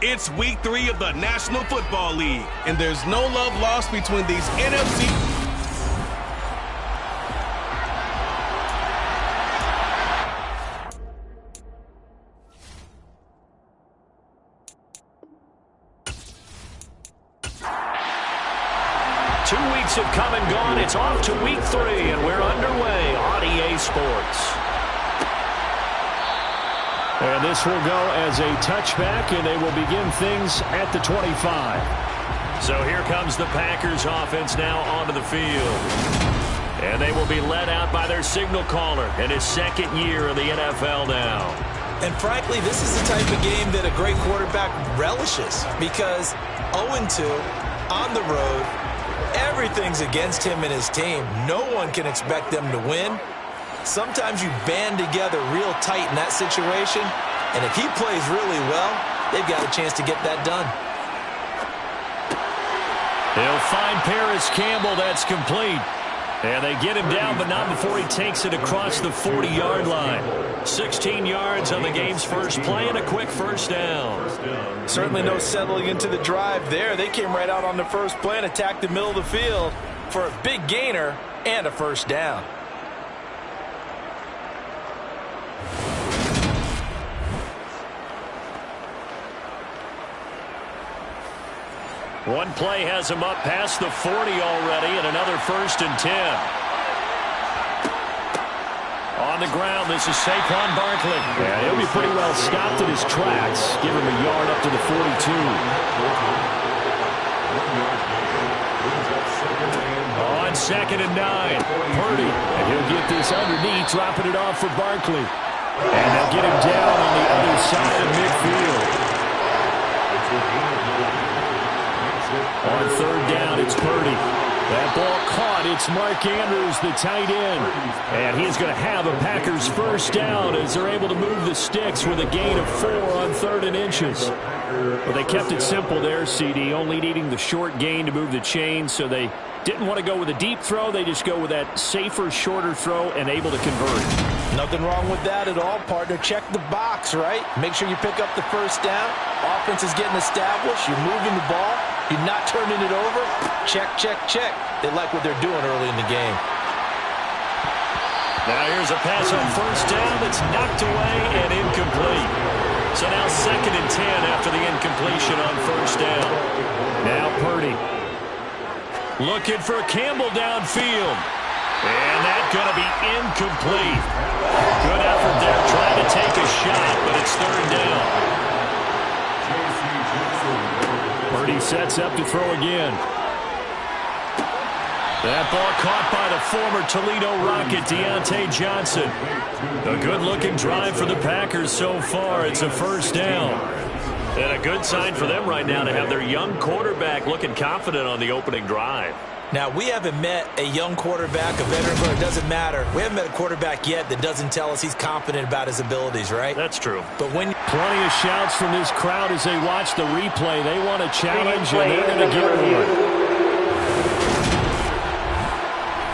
It's week 3 of the National Football League, and there's no love lost between these NFC. Have come and gone. It's off to week 3, and we're underway on EA Sports. And this will go as a touchback, and they will begin things at the 25. So here comes the Packers offense now onto the field. And they will be led out by their signal caller in his second year in the NFL now. And frankly, this is the type of game that a great quarterback relishes, because 0-2 on the road, everything's against him and his team. No one can expect them to win. Sometimes you band together real tight in that situation, and if he plays really well, they've got a chance to get that done. They'll find Paris Campbell. That's complete. And they get him down, but not before he takes it across the 40-yard line. 16 yards on the game's first play and a quick first down. Certainly no settling into the drive there. They came right out on the first play and attacked the middle of the field for a big gainer and a first down. One play has him up past the 40 already, and another 1st and 10. On the ground, this is Saquon Barkley. Yeah, he'll be pretty well stopped in his tracks. Give him a yard up to the 42. On 2nd and 9, Purdy. And he'll get this underneath, dropping it off for Barkley. And they'll get him down on the other side of midfield. On 3rd down, it's Purdy. That ball caught. It's Mark Andrews, the tight end. And he's going to have a Packers first down as they're able to move the sticks with a gain of 4 on 3rd and inches. Well, they kept it simple there, CD, only needing the short gain to move the chain, so they didn't want to go with a deep throw. They just go with that safer, shorter throw and able to convert. Nothing wrong with that at all, partner. Check the box, right? Make sure you pick up the first down. Offense is getting established. You're moving the ball. You're not turning it over. Check, check, check. They like what they're doing early in the game. Now here's a pass on first down that's knocked away and incomplete. So now 2nd and 10 after the incompletion on first down. Now Purdy. Looking for Campbell downfield. And that's going to be incomplete. Good effort there trying to take a shot, but it's 3rd down. Purdy sets up to throw again. That ball caught by the former Toledo Rocket, Deontay Johnson. A good-looking drive for the Packers so far. It's a first down. And a good sign for them right now to have their young quarterback looking confident on the opening drive. Now, we haven't met a young quarterback, a veteran quarterback. It doesn't matter. We haven't met a quarterback yet that doesn't tell us he's confident about his abilities, right? That's true. But when plenty of shouts from this crowd as they watch the replay. They want a challenge, and they're going to get one.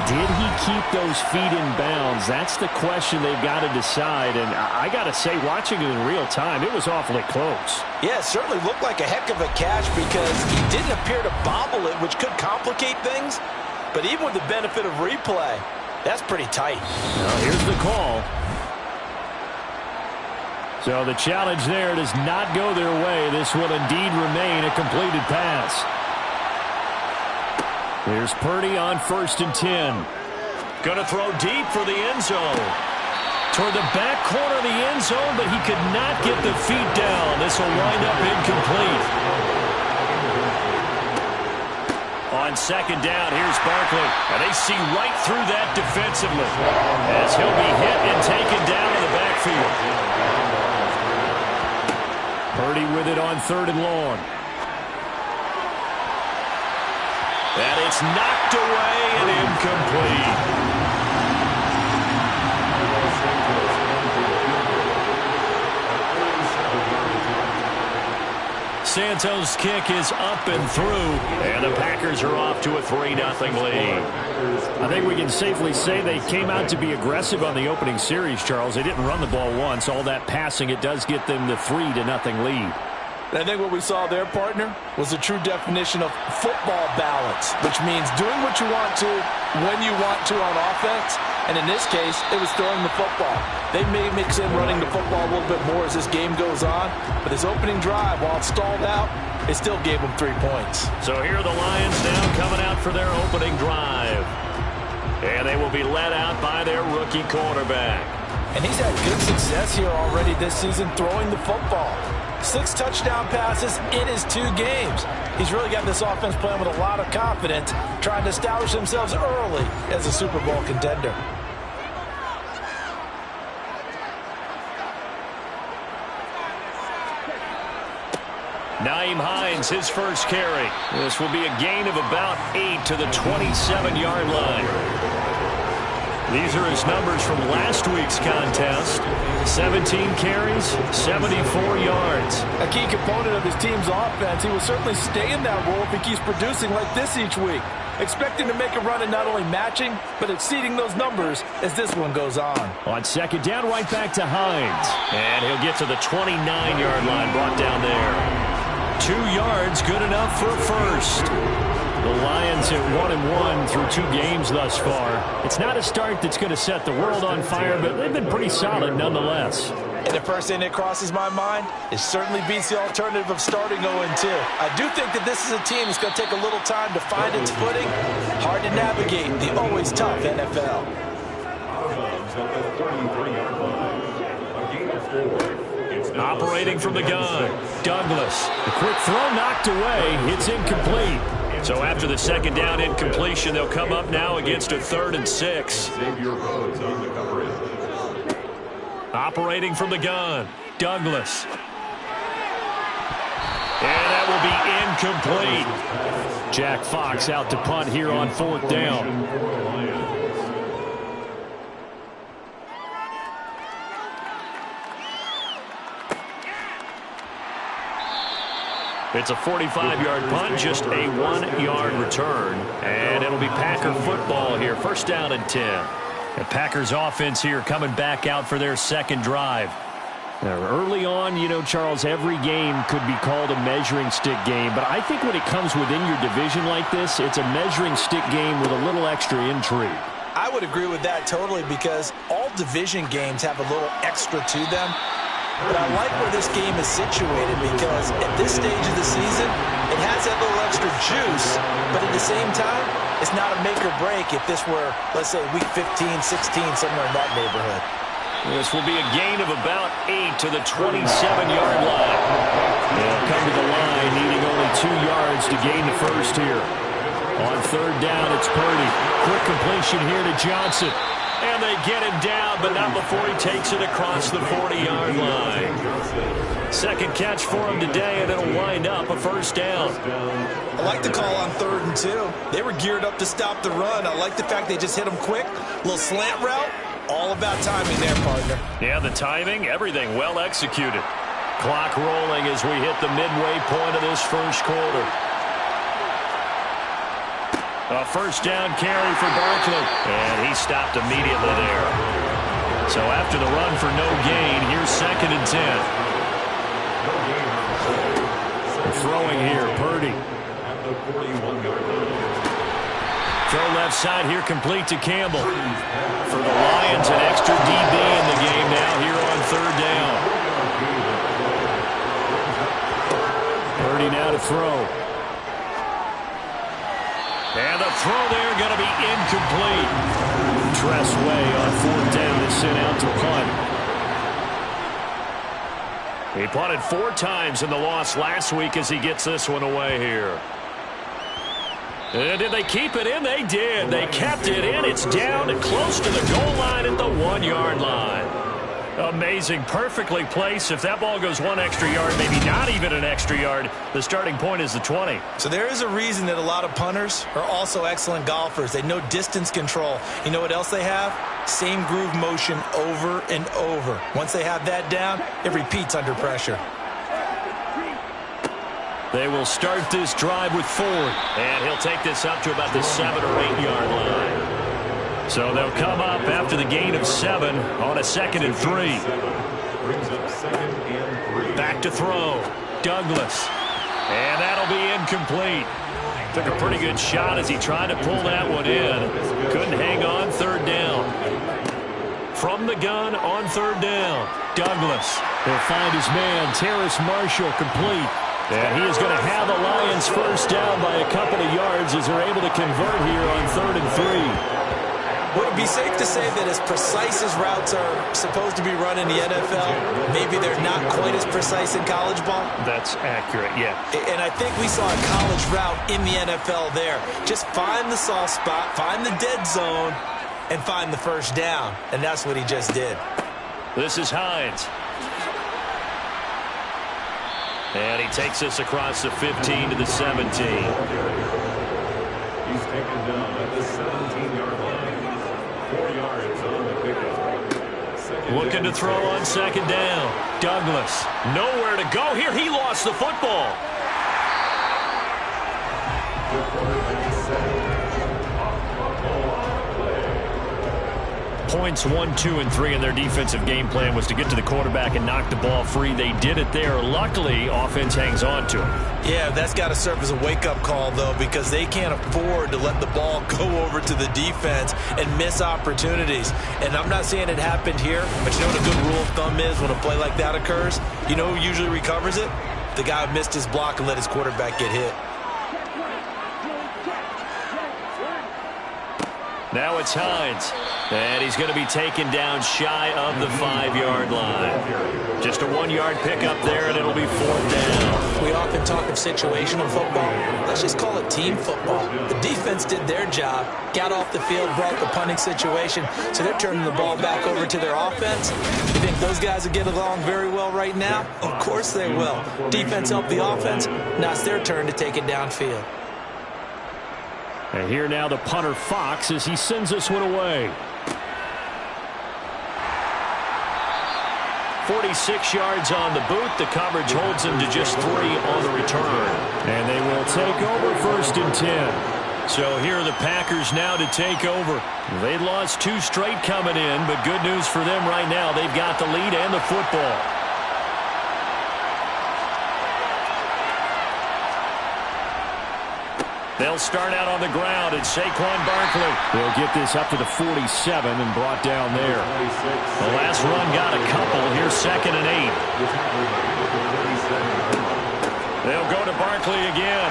Did he keep those feet in bounds? That's the question they've got to decide. And I got to say, watching it in real time, it was awfully close. Yeah, it certainly looked like a heck of a catch because he didn't appear to bobble it, which could complicate things. But even with the benefit of replay, that's pretty tight. Now, here's the call. So the challenge there does not go their way. This will indeed remain a completed pass. Here's Purdy on 1st and 10. Going to throw deep for the end zone. Toward the back corner of the end zone, but he could not get the feet down. This will wind up incomplete. On 2nd down, here's Barkley. And they see right through that defensively as he'll be hit and taken down in the backfield. Purdy with it on 3rd and long. And it's knocked away and incomplete. Santos' kick is up and through, and the Packers are off to a 3-0 lead. I think we can safely say they came out to be aggressive on the opening series, Charles. They didn't run the ball once. All that passing, it does get them the 3-0 lead. And I think what we saw there, partner, was a true definition of football balance, which means doing what you want to when you want to on offense. And in this case, it was throwing the football. They may mix in running the football a little bit more as this game goes on, but this opening drive, while it stalled out, it still gave them 3 points. So here are the Lions now coming out for their opening drive. And they will be led out by their rookie quarterback. And he's had good success here already this season throwing the football. 6 touchdown passes in his 2 games. He's really got this offense playing with a lot of confidence, trying to establish themselves early as a Super Bowl contender. Nyheim Hines, his first carry. This will be a gain of about 8 to the 27-yard line. These are his numbers from last week's contest. 17 carries, 74 yards. A key component of his team's offense. He will certainly stay in that role if he keeps producing like this each week. Expecting to make a run at not only matching, but exceeding those numbers as this one goes on. On second down, right back to Hines. And he'll get to the 29-yard line, brought down there. 2 yards, good enough for a first. The Lions at 1-1 through 2 games thus far. It's not a start that's going to set the world on fire, but they've been pretty solid nonetheless. And the first thing that crosses my mind is certainly beats the alternative of starting 0-2. I do think that this is a team that's going to take a little time to find its footing. Hard to navigate the always tough NFL. Operating from the gun, Douglas. The quick throw knocked away. It's incomplete. So after the second down incompletion, they'll come up now against a 3rd and 6. Operating from the gun, Douglas. And that will be incomplete. Jack Fox out to punt here on 4th down. It's a 45-yard punt, just a 1-yard return. And it'll be Packer football here. First down and 10. The Packers offense here coming back out for their second drive. Now, early on, you know, Charles, every game could be called a measuring stick game. But I think when it comes within your division like this, it's a measuring stick game with a little extra intrigue. I would agree with that totally because all division games have a little extra to them. But I like where this game is situated because at this stage of the season, it has that little extra juice, but at the same time, it's not a make or break if this were, let's say, week 15, 16, somewhere in that neighborhood. This will be a gain of about 8 to the 27-yard line. They'll come to the line, needing only 2 yards to gain the first here. On 3rd down, it's Purdy. Quick completion here to Johnson. And they get him down, but not before he takes it across the 40-yard line. Second catch for him today, and it'll wind up a first down. I like the call on 3rd and 2. They were geared up to stop the run. I like the fact they just hit him quick. Little slant route. All about timing there, partner. Yeah, the timing, everything well executed. Clock rolling as we hit the midway point of this first quarter. A first down carry for Barkley. And he stopped immediately there. So after the run for no gain, here's 2nd and 10. Throwing here, Purdy. Throw left side here, complete to Campbell. For the Lions, an extra DB in the game now here on 3rd down. Purdy now to throw. And the throw there going to be incomplete. Tress Way on 4th down is sent out to punt. He punted 4 times in the loss last week as he gets this one away here. And did they keep it in? They did. They kept it in. It's down and close to the goal line at the 1-yard line. Amazing. Perfectly placed. If that ball goes 1 extra yard, maybe not even an extra yard, the starting point is the 20. So there is a reason that a lot of punters are also excellent golfers. They know distance control. You know what else they have? Same groove motion over and over. Once they have that down, it repeats under pressure. They will start this drive with Ford. And he'll take this up to about the 7 or 8 yard line. So they'll come up after the gain of 7 on a 2nd and 3. Back to throw. Douglas. And that'll be incomplete. Took a pretty good shot as he tried to pull that one in. Couldn't hang on. Third down. From the gun on third down, Douglas. He'll find his man, Terrace Marshall, complete. And he is going to have the Lions first down by a couple of yards as they're able to convert here on 3rd and 3. Would it be safe to say that as precise as routes are supposed to be run in the NFL, maybe they're not quite as precise in college ball? That's accurate, yeah. And I think we saw a college route in the NFL there. Just find the soft spot, find the dead zone, and find the first down. And that's what he just did. This is Hines. And he takes us across the 15 to the 17. He's taken down at the 17-yard line. 4 yards on the pickup. Looking to throw on second down. Douglas. Nowhere to go here. He lost the football. Points 1, 2, and 3 in their defensive game plan was to get to the quarterback and knock the ball free. They did it there. Luckily, offense hangs on to him. Yeah, that's got to serve as a wake-up call, though, because they can't afford to let the ball go over to the defense and miss opportunities. And I'm not saying it happened here, but you know what a good rule of thumb is when a play like that occurs? You know who usually recovers it? The guy who missed his block and let his quarterback get hit. Now it's Hines. And he's going to be taken down shy of the 5-yard line. Just a 1-yard pickup there, and it'll be 4th down. We often talk of situational football. Let's just call it team football. The defense did their job, got off the field, brought the punting situation, so they're turning the ball back over to their offense. You think those guys will get along very well right now? Of course they will. Defense helped the offense. Now it's their turn to take it downfield. And here now the punter Fox as he sends this one away. 46 yards on the boot. The coverage holds him to just 3 on the return. And they will take over 1st and 10. So here are the Packers now to take over. They'd lost 2 straight coming in, but good news for them right now. They've got the lead and the football. They'll start out on the ground. It's Saquon Barkley. They'll get this up to the 47 and brought down there. The last run got a couple. Here's 2nd and 8. They'll go to Barkley again.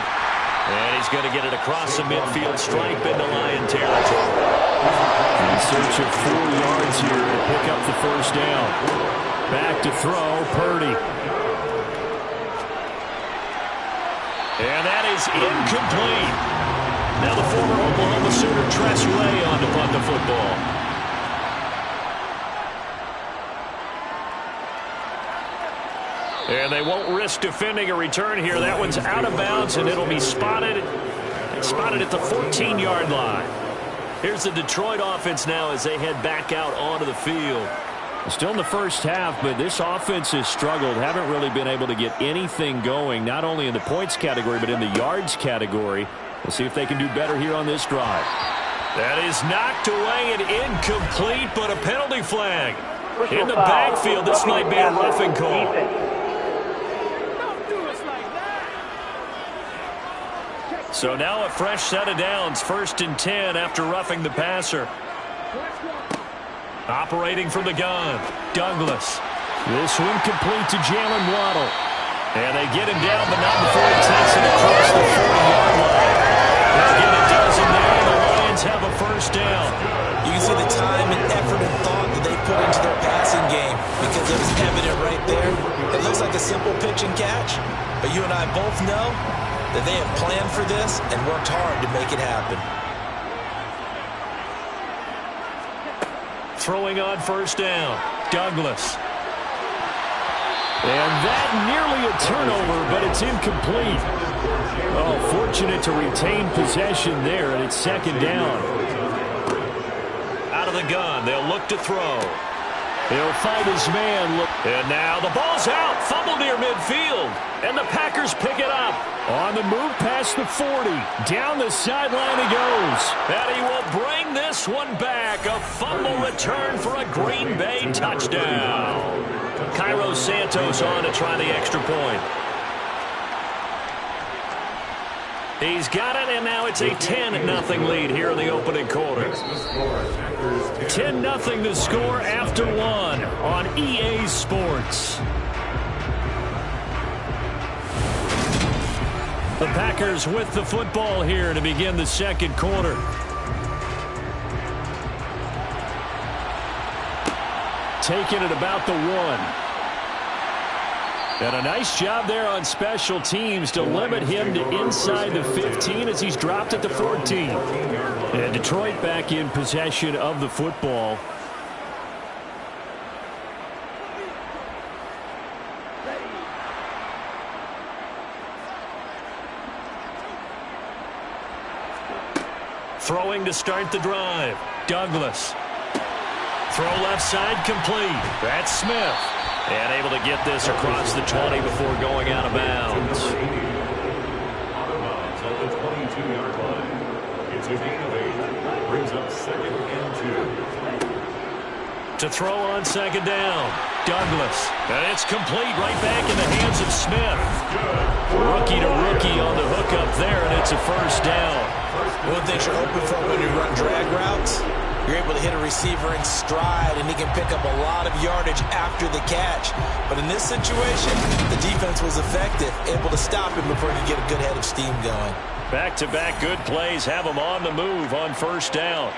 And he's going to get it across the midfield stripe into Lion territory. In search of 4 yards here to pick up the first down. Back to throw, Purdy. And that is incomplete. Now the former Oklahoma Sooner Tress Way on to punt the football. And they won't risk defending a return here. That one's out of bounds, and it'll be spotted at the 14-yard line. Here's the Detroit offense now as they head back out onto the field. Still in the first half, but this offense has struggled. Haven't really been able to get anything going, not only in the points category, but in the yards category. We'll see if they can do better here on this drive. That is knocked away and incomplete, but a penalty flag. In the backfield, this might be a roughing call. So now a fresh set of downs, 1st and 10 after roughing the passer. Operating from the gun, Douglas. This one complete to Jalen Waddle. And they get him down, but not before he takes it across the 40-yard line. Again, it does him there, and the Lions have a first down. You can see the time and effort and thought that they put into their passing game because it was evident right there. It looks like a simple pitch and catch, but you and I both know that they have planned for this and worked hard to make it happen. Throwing on first down, Douglas. And that nearly a turnover, but it's incomplete. Oh, fortunate to retain possession there, and it's 2nd down. Out of the gun, they'll look to throw. He'll find his man. And now the ball's out, fumble near midfield, and the Packers pick it up. On the move past the 40, down the sideline he goes. And he will bring this one back, a fumble return for a Green Bay touchdown. Cairo Santos on to try the extra point. He's got it, and now it's a 10-0 lead here in the opening quarter. 10-0 the score after one on EA Sports. The Packers with the football here to begin the second quarter. Taking it about the 1. And a nice job there on special teams to limit him to inside the 15 as he's dropped at the 14. And Detroit back in possession of the football. Throwing to start the drive. Douglas. Throw left side complete. That's Smith. And able to get this across the 20 before going out of bounds. Out of bounds at the 22-yard line. It's a gain of 8. Brings up 2nd and 2. To throw on second down. Douglas. And it's complete right back in the hands of Smith. Rookie to rookie on the hook up there, and it's a first down. One thing you're hoping for when you run drag routes, you're able to hit a receiver in stride, and he can pick up a lot of yardage after the catch. But in this situation, the defense was effective, able to stop him before he could get a good head of steam going. Back-to-back good plays have him on the move on first down.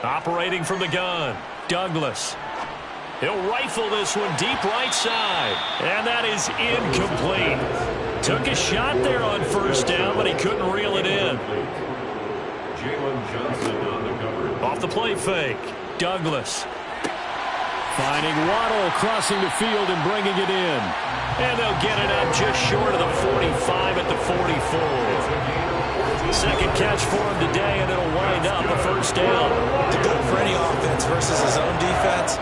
Operating from the gun, Douglas. He'll rifle this one deep right side. And that is incomplete. Took a shot there on first down, but he couldn't reel it in. Off the play fake. Douglas. Finding Waddle crossing the field and bringing it in. And they'll get it up just short of the 45 at the 44. Second catch for him today, and it'll wind up a first down. To go for any offense versus his own defense,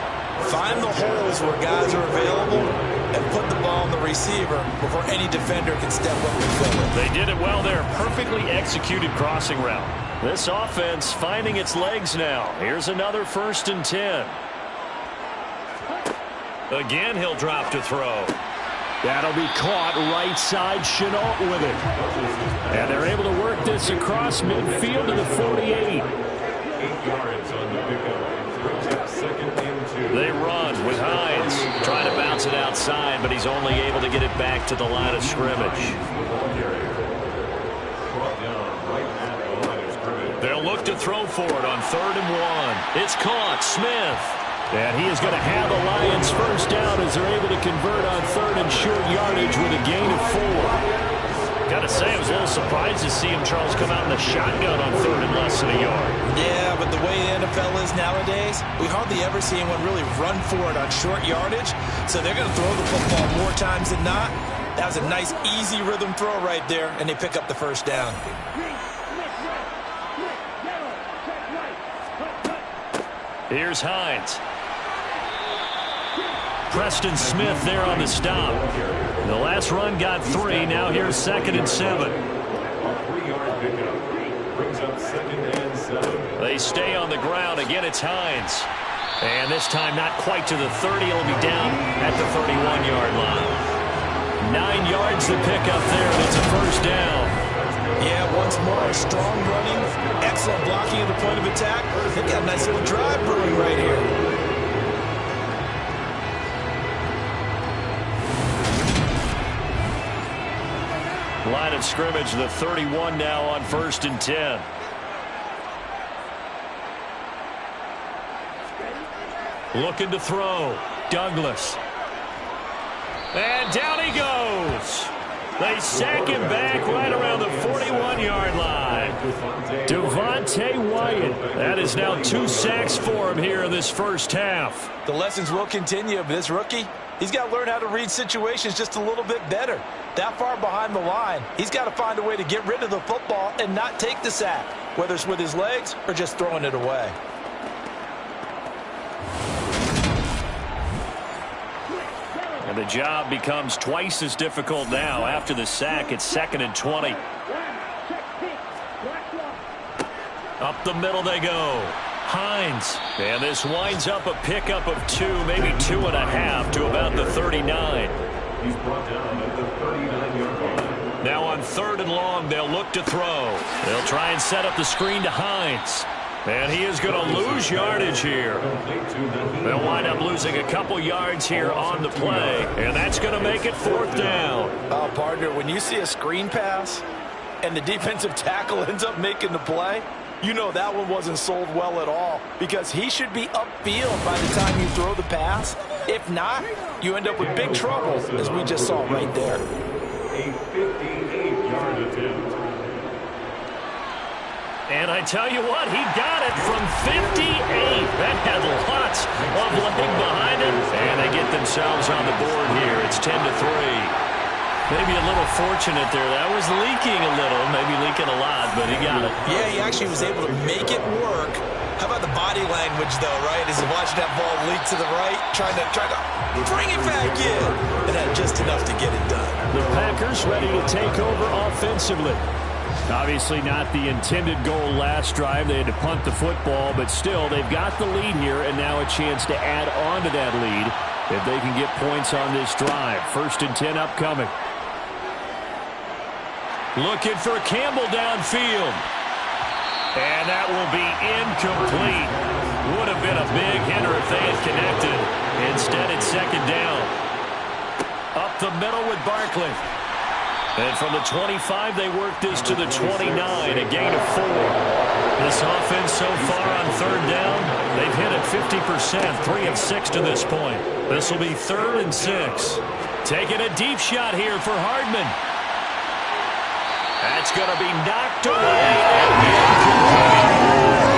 find the holes where guys are available and put the ball on the receiver before any defender can step up and fill it. They did it well there. Perfectly executed crossing route. This offense finding its legs now. Here's another 1st and 10. Again, he'll drop to throw. That'll be caught right side. Chenault with it. And they're able to work this across midfield to the 48. 8 yards on the pickup. Brings up 2nd and 2. They run with Hines. Trying to bounce it outside, but he's only able to get it back to the line of scrimmage. They'll look to throw for it on 3rd and 1. It's caught. Smith. And he is going to have the Lions first down as they're able to convert on 3rd and short yardage with a gain of 4. Got to say, I was a little surprised to see him, Charles, come out in the shotgun on 3rd and less than a yard. Yeah, but the way the NFL is nowadays, we hardly ever see anyone really run for it on short yardage. So they're going to throw the football more times than not. That was a nice, easy rhythm throw right there, and they pick up the first down. Here's Hines. Preston Smith there on the stop. The last run got 3. Now here's 2nd and 7. 3-yard pickup. Brings up 2nd and 7. They stay on the ground. Again, it's Hines. And this time not quite to the 30. It'll be down at the 31-yard line. 9 yards to pick up there, and it's a first down. Yeah, once more, strong running, excellent blocking at the point of attack. They've got a nice little drive brewing right here. Line of scrimmage, the 31 now on 1st and 10. Looking to throw. Douglas. And down he goes. They sack him back right around the 41-yard line. Devontae Wyatt. That is now 2 sacks for him here in this first half. The lessons will continue, but this rookie, he's got to learn how to read situations just a little bit better. That far behind the line, he's got to find a way to get rid of the football and not take the sack, whether it's with his legs or just throwing it away. And the job becomes twice as difficult now. After the sack, it's 2nd and 20. Up the middle they go. Hines. And this winds up a pickup of 2, maybe 2.5 to about the 39. He's brought down at the 39-yard line. Now on 3rd and long, they'll look to throw. They'll try and set up the screen to Hines. And he is going to lose yardage here. They'll wind up losing a couple yards here on the play, and that's going to make it 4th down. Oh, partner, when you see a screen pass and the defensive tackle ends up making the play, you know that one wasn't sold well at all, because he should be upfield by the time you throw the pass. If not, you end up with big trouble, as we just saw right there. A 58-yard attempt. And I tell you what, he got it from 58. That had lots of leg behind it. And they get themselves on the board here. It's 10-3. Maybe a little fortunate there. That was leaking a little, maybe leaking a lot, but he got it. Yeah, he actually was able to make it work. How about the body language, though, right? As he's watching that ball leak to the right, trying to bring it back in. And had just enough to get it done. The Packers ready to take over offensively. Obviously not the intended goal last drive. They had to punt the football, but still, they've got the lead here, and now a chance to add on to that lead if they can get points on this drive. 1st and 10 upcoming. Looking for Campbell downfield. And that will be incomplete. Would have been a big hitter if they had connected. Instead, it's 2nd down. Up the middle with Barkley. And from the 25, they work this to the 29, a gain of 4. This offense so far on 3rd down, they've hit it 50%, 3 of 6 to this point. This will be 3rd and 6. Taking a deep shot here for Hardman. That's going to be knocked away.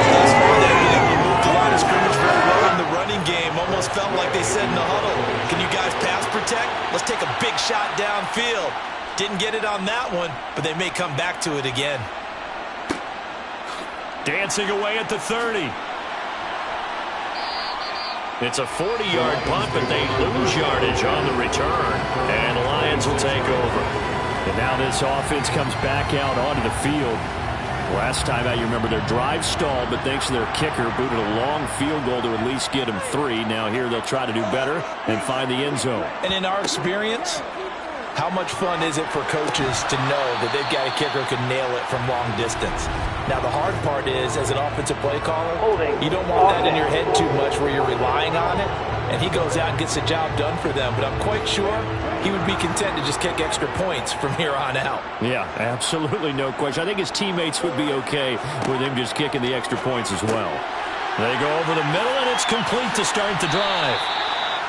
Thus far, they've been able to move the line of scrimmage very well in the running game. Almost felt like they said in the huddle, can you guys pass protect? Let's take a big shot downfield. Didn't get it on that one, but they may come back to it again. Dancing away at the 30. It's a 40-yard punt, but they lose yardage on the return. And the Lions will take over. And now this offense comes back out onto the field. Last time out, you remember their drive stalled, but thanks to their kicker, booted a long field goal to at least get them 3. Now here they'll try to do better and find the end zone. And in our experience, how much fun is it for coaches to know that they've got a kicker who can nail it from long distance? Now, the hard part is, as an offensive play caller, you don't want that in your head too much where you're relying on it, and he goes out and gets the job done for them. But I'm quite sure he would be content to just kick extra points from here on out. Yeah, absolutely no question. I think his teammates would be okay with him just kicking the extra points as well. They go over the middle, and it's complete to start the drive.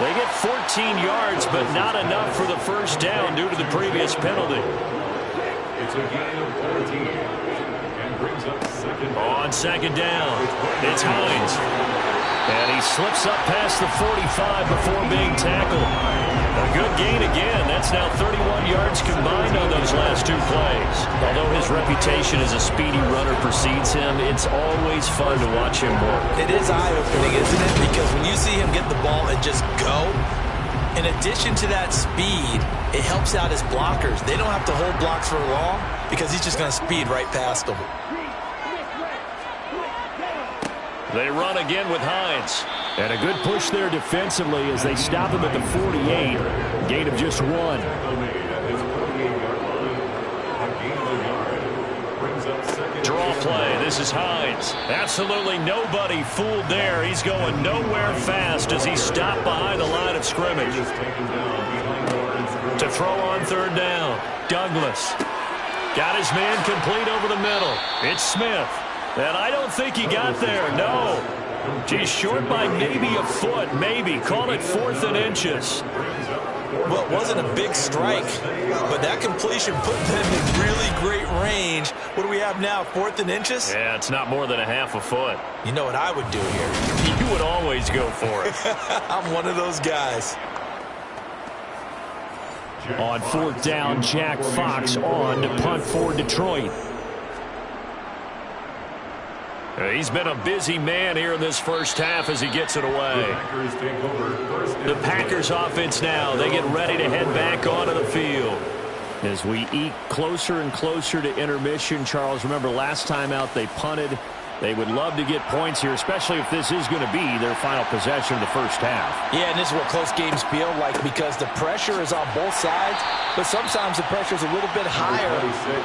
They get 14 yards, but not enough for the 1st down due to the previous penalty. It's a gain of 14 and brings up 2nd down. On 2nd down, it's Hines. And he slips up past the 45 before being tackled. A good gain again. That's now 31 yards combined on those last 2 plays. Although his reputation as a speedy runner precedes him, it's always fun to watch him work. It is eye-opening, isn't it? Because when you see him get the ball and just go, in addition to that speed, it helps out his blockers. They don't have to hold blocks for long because he's just going to speed right past them. They run again with Hines. And a good push there defensively as they stop him at the 48. Gain of just 1. Draw play. This is Hines. Absolutely nobody fooled there. He's going nowhere fast as he's stopped behind the line of scrimmage. To throw on 3rd down. Douglas. Got his man complete over the middle. It's Smith. And I don't think he got there. No. He's short by maybe a foot. Maybe. Call it 4th and inches. Well, it wasn't a big strike, but that completion put them in really great range. What do we have now, 4th and inches? Yeah, it's not more than a half a foot. You know what I would do here? You would always go for it. I'm one of those guys. On 4th down, Jack Fox on to punt for Detroit. He's been a busy man here in this 1st half as he gets it away. The Packers offense now. They get ready to head back onto the field. As we eke closer and closer to intermission, Charles, remember last time out they punted They would love to get points here, especially if this is going to be their final possession of the first half. Yeah, and this is what close games feel like because the pressure is on both sides, but sometimes the pressure is a little bit higher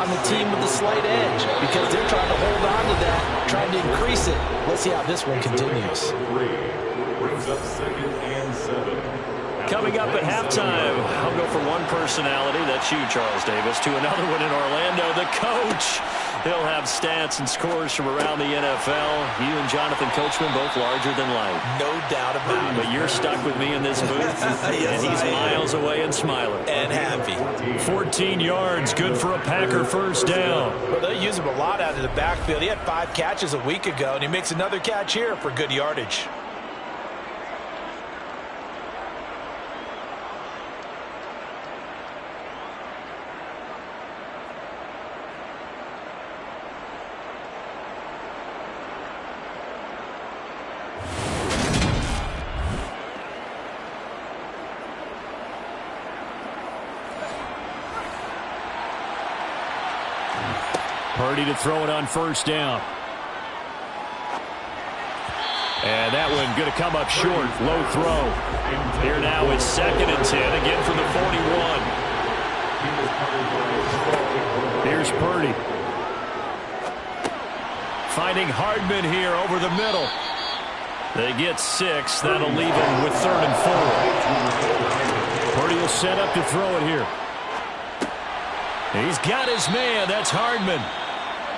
on the team with the slight edge because they're trying to hold on to that, trying to increase it. Let's see how this one continues. Brings up 2nd and 7. Coming up at halftime, I'll go from one personality, that's you, Charles Davis, to another one in Orlando, the coach. He'll have stats and scores from around the NFL. You and Jonathan Coachman both larger than life. No doubt about it. But you're stuck with me in this booth, Yes, and he's I am. miles away and smiling. And happy. 14 yards, good for a Packer first down. Well, they use him a lot out of the backfield. He had 5 catches a week ago, and he makes another catch here for good yardage. Purdy to throw it on first down. And that one going to come up short. Low throw. Here now is 2nd and 10, again from the 41. Here's Purdy. Finding Hardman here over the middle. They get 6. That'll leave him with 3rd and 4. Purdy will set up to throw it here. He's got his man. That's Hardman.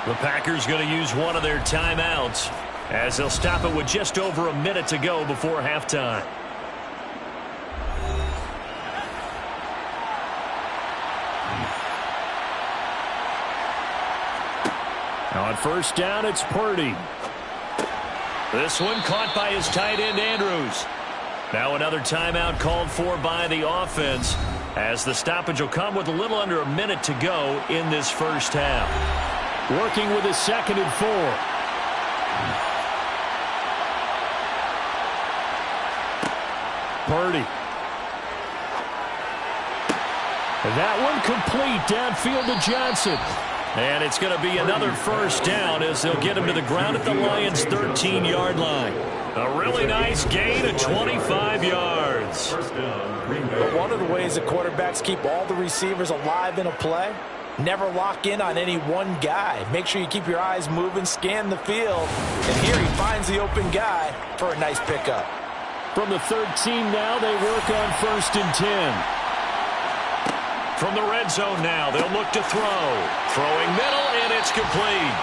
The Packers going to use one of their timeouts as they'll stop it with just over a minute to go before halftime. On first down, it's Purdy. This one caught by his tight end, Andrews. Now another timeout called for by the offense as the stoppage will come with a little under a minute to go in this first half. Working with his 2nd and 4. Purdy. That one complete downfield to Johnson. And it's going to be another first down as they'll get him to the ground at the Lions' 13-yard line. A really nice gain of 25 yards. But one of the ways the quarterbacks keep all the receivers alive in a play, never lock in on any one guy. Make sure you keep your eyes moving, scan the field. And here he finds the open guy for a nice pickup. From the 13 now, they work on 1st and 10. From the red zone now, they'll look to throw. Throwing middle, and it's complete.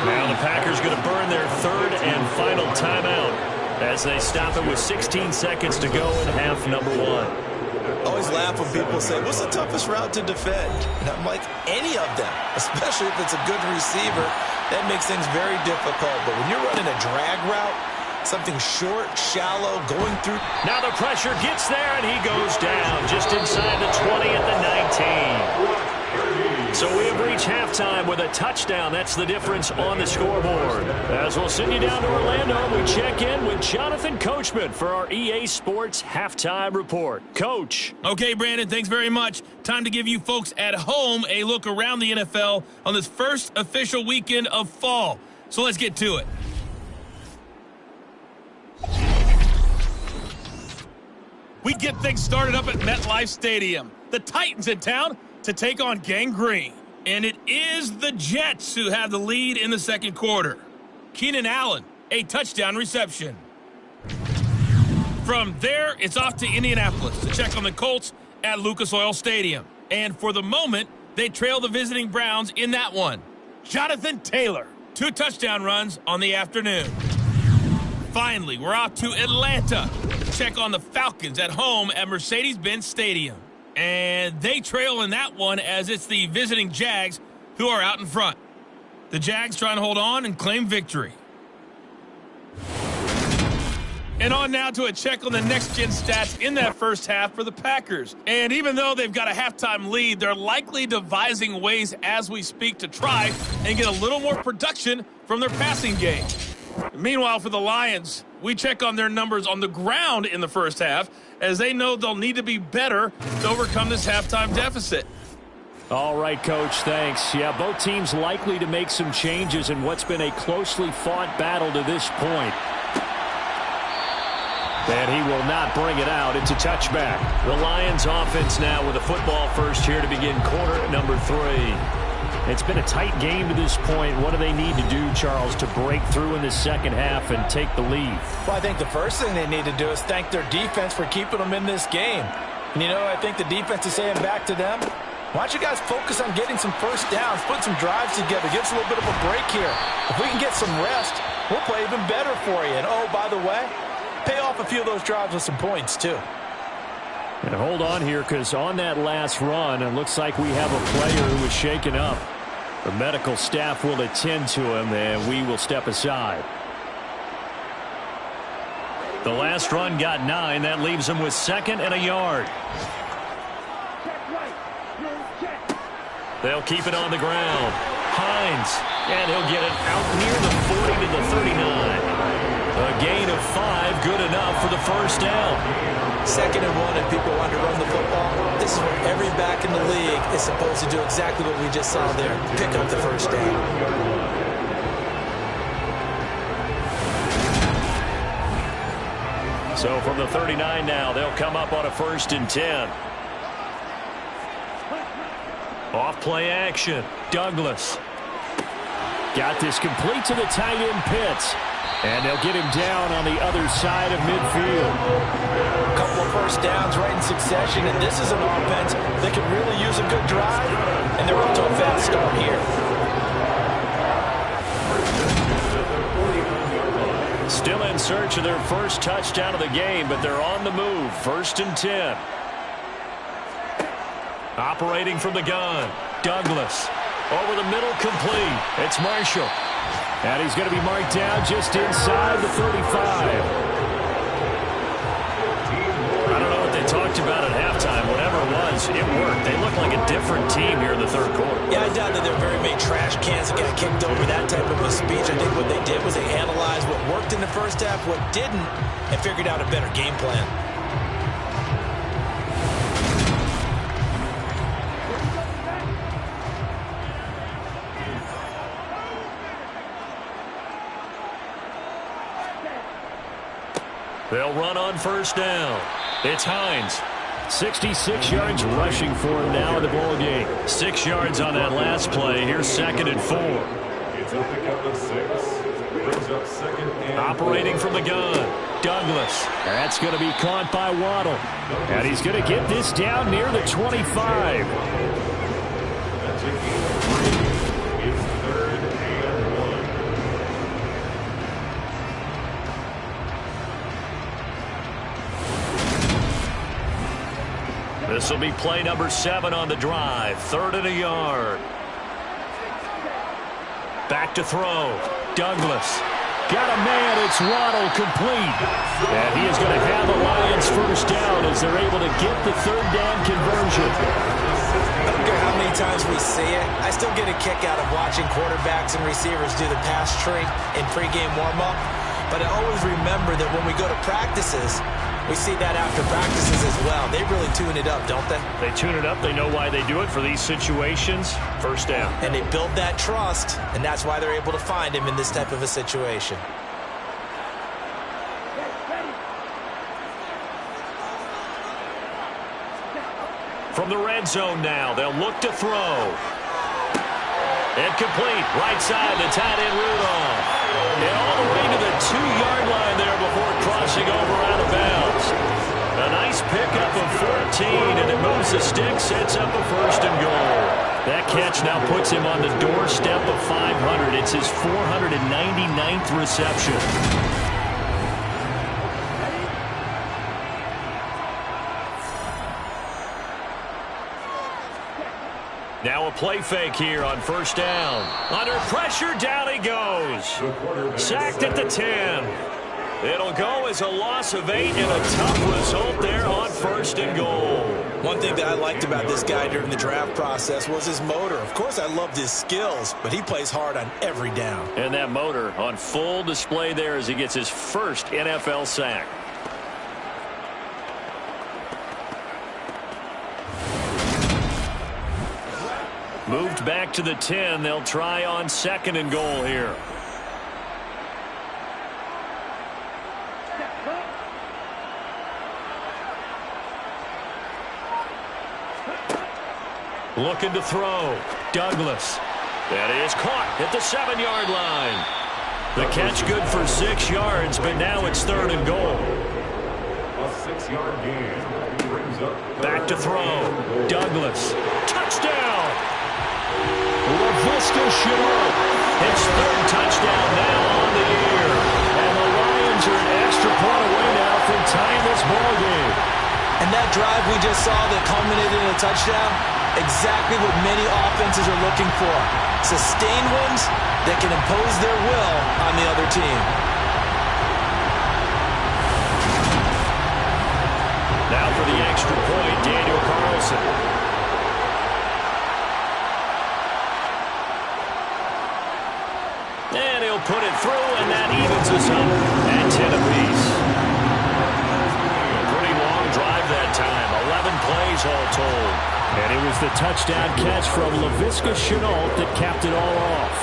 Now the Packers going to burn their 3rd and final timeout as they stop it with 16 seconds to go in half number 1. I always laugh when people say, what's the toughest route to defend? And I'm like, any of them, especially if it's a good receiver. That makes things very difficult. But when you're running a drag route, something short, shallow, going through. Now the pressure gets there, and he goes down just inside the 20 at the 19. So we have reached halftime with a touchdown. That's the difference on the scoreboard. As we'll send you down to Orlando, we check in with Jonathan Coachman for our EA Sports Halftime Report. Coach. Okay, Brandon, thanks very much. Time to give you folks at home a look around the NFL on this first official weekend of fall. So let's get to it. We get things started up at MetLife Stadium. The Titans in town to take on Gang Green. And it is the Jets who have the lead in the second quarter. Keenan Allen, a touchdown reception. From there, it's off to Indianapolis to check on the Colts at Lucas Oil Stadium. And for the moment, they trail the visiting Browns in that one. Jonathan Taylor, 2 touchdown runs on the afternoon. Finally, we're off to Atlanta to check on the Falcons at home at Mercedes-Benz Stadium. And they trail in that one as it's the visiting Jags who are out in front. The Jags trying to hold on and claim victory. And on now to a check on the next-gen stats in that first half for the Packers. And even though they've got a halftime lead, they're likely devising ways as we speak to try and get a little more production from their passing game. Meanwhile, for the Lions, we check on their numbers on the ground in the first half as they know they'll need to be better to overcome this halftime deficit. All right, Coach, thanks. Yeah, both teams likely to make some changes in what's been a closely fought battle to this point. And he will not bring it out. It's a touchback. The Lions offense now with a football first here to begin quarter number 3. It's been a tight game to this point. What do they need to do, Charles, to break through in the second half and take the lead? Well, I think the first thing they need to do is thank their defense for keeping them in this game. And, you know, I think the defense is saying back to them, why don't you guys focus on getting some first downs, put some drives together, give us a little bit of a break here. If we can get some rest, we'll play even better for you. And, oh, by the way, pay off a few of those drives with some points, too. And hold on here, because on that last run, it looks like we have a player who was shaken up. The medical staff will attend to him, and we will step aside. The last run got 9. That leaves him with 2nd and a yard. They'll keep it on the ground. Hines, and he'll get it out near the 40 to the 39. A gain of 5, good enough for the first down. 2nd and 1, if people want to run the football, this is where every back in the league is supposed to do exactly what we just saw there, pick up the first down. So from the 39 now, they'll come up on a 1st and 10. Off play action. Douglas. Got this complete to the tight end Pitts. And they'll get him down on the other side of midfield. A couple of first downs right in succession, and this is an offense that could really use a good drive, and they're off to a fast start here. Still in search of their first touchdown of the game, but they're on the move. 1st and 10. Operating from the gun. Douglas. Over the middle, complete. It's Marshall. And he's going to be marked down just inside the 35. I don't know what they talked about at halftime. Whatever it was, it worked. They look like a different team here in the 3rd quarter. Yeah, I doubt that there were very many trash cans that got kicked over, that type of a speech. I think what they did was they analyzed what worked in the first half, what didn't, and figured out a better game plan. They'll run on 1st down. It's Hines. 66 yards rushing for him now in the ball game. 6 yards on that last play. Here's 2nd and 4. It's a pickup of 6. Brings up 2nd and Operating from the gun. Douglas. That's going to be caught by Waddle. And he's going to get this down near the 25. That's a gain of 3. It's 3rd and 1. This will be play number 7 on the drive. 3rd and a yard. Back to throw. Douglas. Got a man. It's Waddle, complete. And he is going to have the Lions first down as they're able to get the 3rd down conversion. I don't care how many times we see it. I still get a kick out of watching quarterbacks and receivers do the pass tree in pregame warm-up. But I always remember that when we go to practices, we see that after practices as well. They really tune it up, don't they? They tune it up. They know why they do it for these situations. First down. And they build that trust, and that's why they're able to find him in this type of a situation. From the red zone now, they'll look to throw. Incomplete. Right side, the tight end Rudolph. And all the way to the 2-yard line there before crossing over out of bounds. A nice pickup of 14, and it moves the stick, sets up a 1st and goal. That catch now puts him on the doorstep of 500. It's his 499th reception. Now a play fake here on 1st down. Under pressure, down he goes. Sacked at the 10. It'll go as a loss of 8 and a tough result there on 1st and goal. One thing that I liked about this guy during the draft process was his motor. Of course, I loved his skills, but he plays hard on every down. And that motor on full display there as he gets his first NFL sack. Moved back to the 10. They'll try on 2nd and goal here. Looking to throw. Douglas. That is caught at the 7-yard line. The catch good for 6 yards, but now it's 3rd and goal. A 6-yard gain brings up back to throw. Douglas. Touchdown. LaVisca Chenault. His 3rd touchdown now on the year. And the Lions are an extra point away now from tying this ball game. And that drive we just saw that culminated in a touchdown, exactly what many offenses are looking for. Sustained ones that can impose their will on the other team. Now for the extra point, Daniel Carlson. And he'll put it through, and that evens us up at 10 apiece. A pretty long drive that time, 11 plays all told. And it was the touchdown catch from LaVisca Chenault that capped it all off.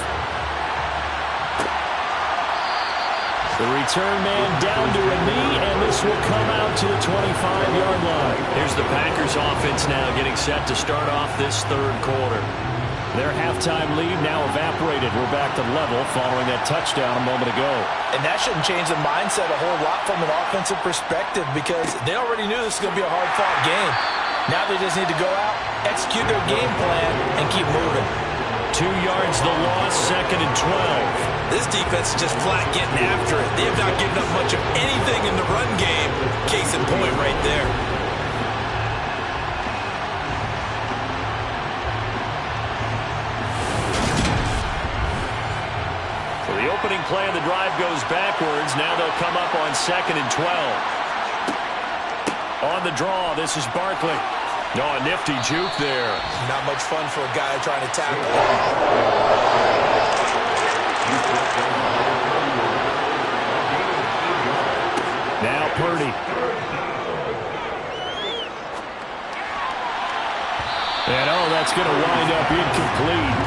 The return man down to a knee, and this will come out to the 25-yard line. Here's the Packers offense now getting set to start off this 3rd quarter. Their halftime lead now evaporated. We're back to level following that touchdown a moment ago. And that shouldn't change the mindset a whole lot from an offensive perspective because they already knew this was going to be a hard-fought game. Now they just need to go out, execute their game plan, and keep moving. 2 yards the loss, 2nd and 12. This defense is just flat getting after it. They have not given up much of anything in the run game. Case in point right there. So the opening play of the drive goes backwards. Now they'll come up on 2nd and 12. On the draw, this is Barkley. Oh, a nifty juke there. Not much fun for a guy trying to tackle. Now Purdy. And that's going to wind up incomplete.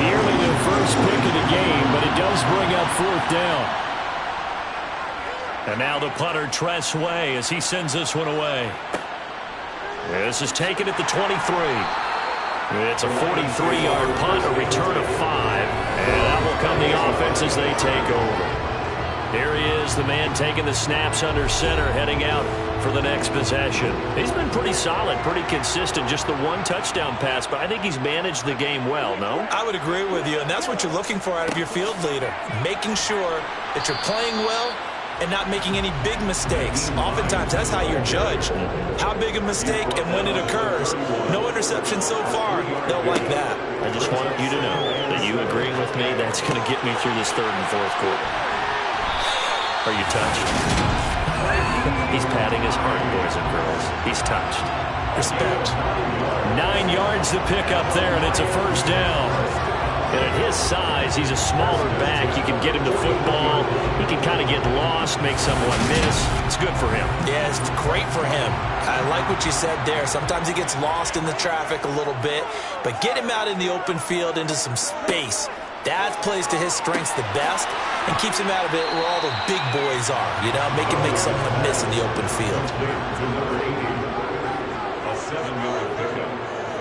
Nearly the first pick of the game, but it does bring up 4th down. And now the punter, Tress Way, as he sends this one away. This is taken at the 23. It's a 43-yard punt, a return of 5. And that will come the offense as they take over. Here he is, the man taking the snaps under center, heading out for the next possession. He's been pretty solid, pretty consistent, just the 1 touchdown pass, but I think he's managed the game well, no? I would agree with you, and that's what you're looking for out of your field leader. Making sure that you're playing well and not making any big mistakes. Oftentimes, that's how you're judged. How big a mistake and when it occurs. No interception so far. They'll like that. I just want you to know that you agreeing with me, that's going to get me through this 3rd and 4th quarter. Are you touched? He's patting his heart, boys and girls. He's touched. Respect. 9 yards to pick up there, and it's a 1st down. And at his size, he's a smaller back. You can get him the football. He can kind of get lost, make someone miss. It's good for him. Yeah, it's great for him. I like what you said there. Sometimes he gets lost in the traffic a little bit, but get him out in the open field into some space. That plays to his strengths the best and keeps him out of it where all the big boys are. You know, make him make something to miss in the open field. a 7-yard pickup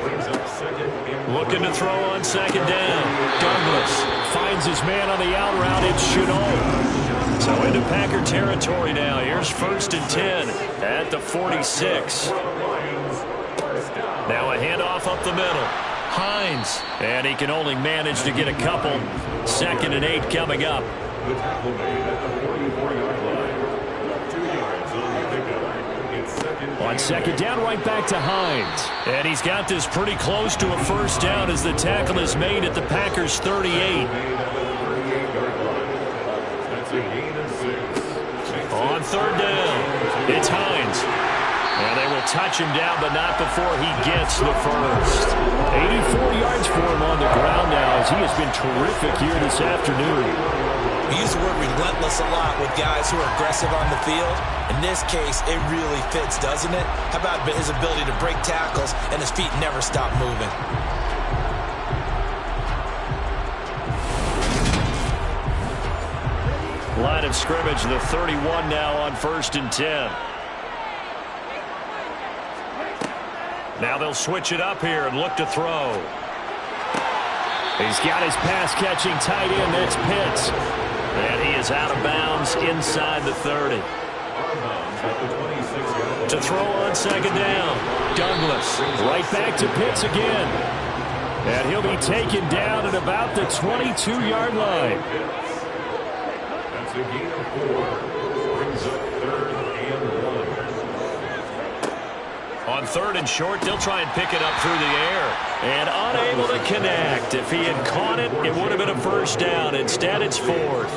brings up 2nd and Looking to throw on 2nd down. Douglas Finds his man on the out route. It's Chenault. So into Packer territory now. Here's 1st and 10 at the 46. Now a handoff up the middle. Hines, and he can only manage to get a couple. 2nd and 8 coming up. the tackle made at the 44-yard line. 2 yards on the pickup. It's 2nd. On 2nd down, right back to Hines. And he's got this pretty close to a 1st down as the tackle is made at the Packers' 38. That's a gain of 6. On 3rd down, it's Hines. And they will touch him down, but not before he gets the first. 84 yards for him on the ground now, as he has been terrific here this afternoon. We use the word relentless a lot with guys who are aggressive on the field. In this case, it really fits, doesn't it? How about his ability to break tackles and his feet never stop moving? Line of scrimmage, the 31 now on 1st and 10. Now they'll switch it up here and look to throw. He's got his pass-catching tight end. That's Pitts. And he is out of bounds inside the 30. To throw on 2nd down. Douglas. Right back to Pitts again. And he'll be taken down at about the 22-yard line. That's a gain of 4. Brings up 3rd and 1. On 3rd and short, they'll try and pick it up through the air. And unable to connect. If he had caught it, it would have been a 1st down. Instead, it's 4th.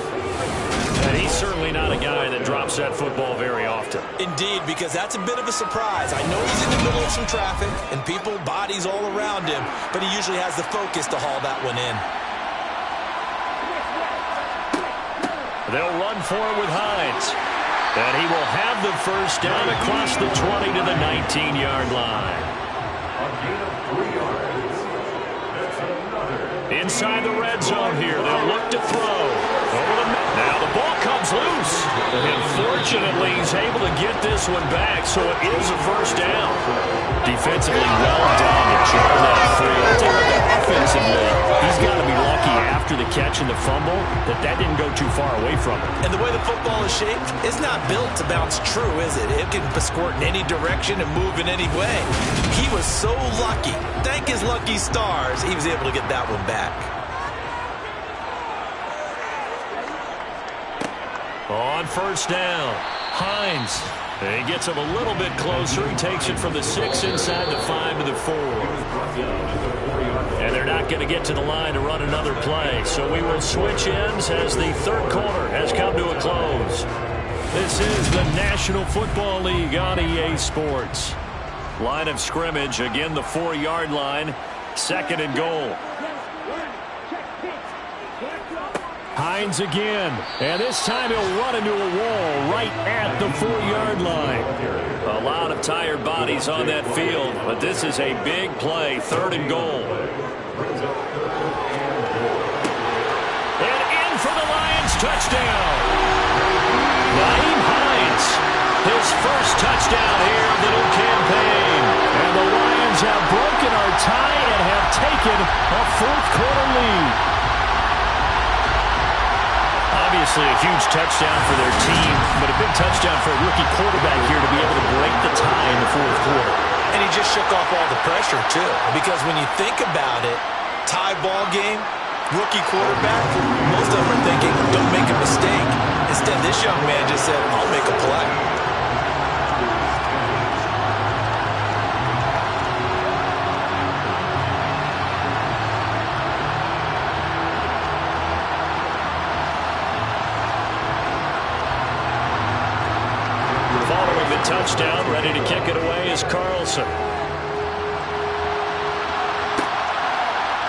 And he's certainly not a guy that drops that football very often. Indeed, because that's a bit of a surprise. I know he's in the middle of some traffic and people, bodies all around him, but he usually has the focus to haul that one in. They'll run for it with Hines. And he will have the 1st down across the 20 to the 19-yard line. A gain of 3 yards. That's another. Inside the red zone here, they'll look to throw. Now the ball comes loose. And fortunately, he's able to get this one back, so it is a 1st down. Defensively well done to charge that free. I'll tell you what, offensively, he's got to be lucky after the catch and the fumble that didn't go too far away from him. And the way the football is shaped, it's not built to bounce true, is it? It can squirt in any direction and move in any way. He was so lucky. Thank his lucky stars, he was able to get that one back. On 1st down, Hines. He gets him a little bit closer. He takes it from the 6 inside the 5 to the 4. And they're not going to get to the line to run another play. So we will switch ends as the 3rd quarter has come to a close. This is the National Football League on EA Sports. Line of scrimmage, again the 4-yard line. 2nd and goal. Hines again, and this time he'll run into a wall right at the 4-yard line. A lot of tired bodies on that field, but this is a big play, 3rd and goal. And in for the Lions, touchdown. Nyheim Hines, his 1st touchdown here of the new campaign. And the Lions have broken our tie and have taken a 4th quarter lead. Obviously a huge touchdown for their team, but a big touchdown for a rookie quarterback here to be able to break the tie in the 4th quarter. And he just shook off all the pressure, too. Because when you think about it, tie ball game, rookie quarterback, most of them are thinking, don't make a mistake. Instead, this young man just said, I'll make a play. Touchdown, ready to kick it away is Carlson.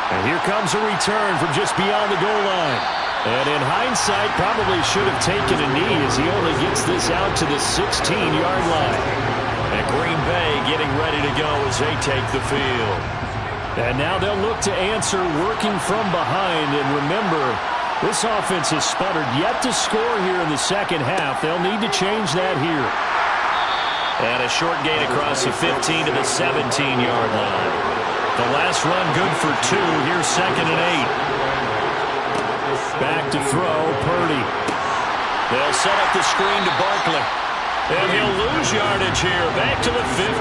And here comes a return from just beyond the goal line. And in hindsight, probably should have taken a knee as he only gets this out to the 16-yard line. And Green Bay getting ready to go as they take the field. And now they'll look to answer working from behind. And remember, this offense has sputtered yet to score here in the 2nd half. They'll need to change that here. And a short gain across the 15 to the 17-yard line. The last run good for 2. Here's 2nd and 8. Back to throw, Purdy. They'll set up the screen to Barkley. And he'll lose yardage here. Back to the 15.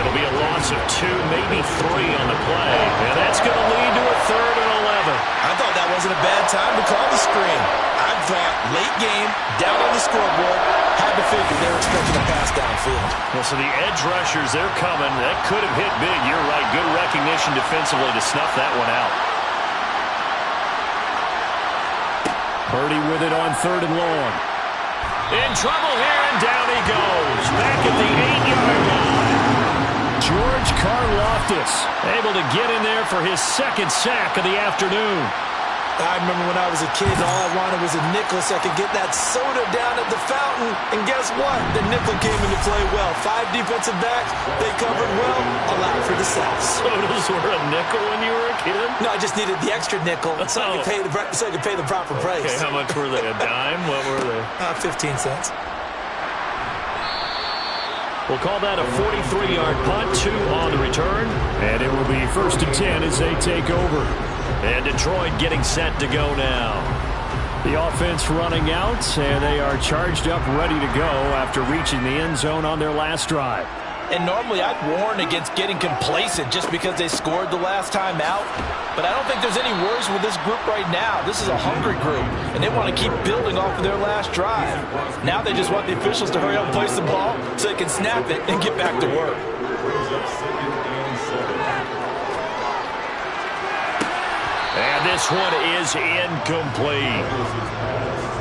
It'll be a loss of 2, maybe 3 on the play. And that's going to lead to a 3rd and 11. I thought that wasn't a bad time to call the screen. I thought late game, down on the scoreboard, had to figure they were expecting a pass downfield. Well, so the edge rushers, they're coming. That could have hit big. You're right. Good recognition defensively to snuff that one out. Purdy with it on 3rd and long. In trouble here, and down he goes. Back at the 8-yard line. George Karlaftis able to get in there for his 2nd sack of the afternoon. I remember when I was a kid, all I wanted was a nickel so I could get that soda down at the fountain. And guess what? The nickel came into play well. 5 defensive backs, they covered well, allowed for the sacks. Sodas were a nickel when you were a kid? No, I just needed the extra nickel so I could pay the proper price. Okay, how much were they? A dime? What were they? 15 cents. We'll call that a 43-yard punt, 2 on the return. And it will be 1st and 10 as they take over. And Detroit getting set to go now. The offense running out, and they are charged up, ready to go after reaching the end zone on their last drive. And normally I'd warn against getting complacent just because they scored the last time out. But I don't think there's any worries with this group right now. This is a hungry group, and they want to keep building off of their last drive. Now they just want the officials to hurry up and place the ball so they can snap it and get back to work. And this one is incomplete.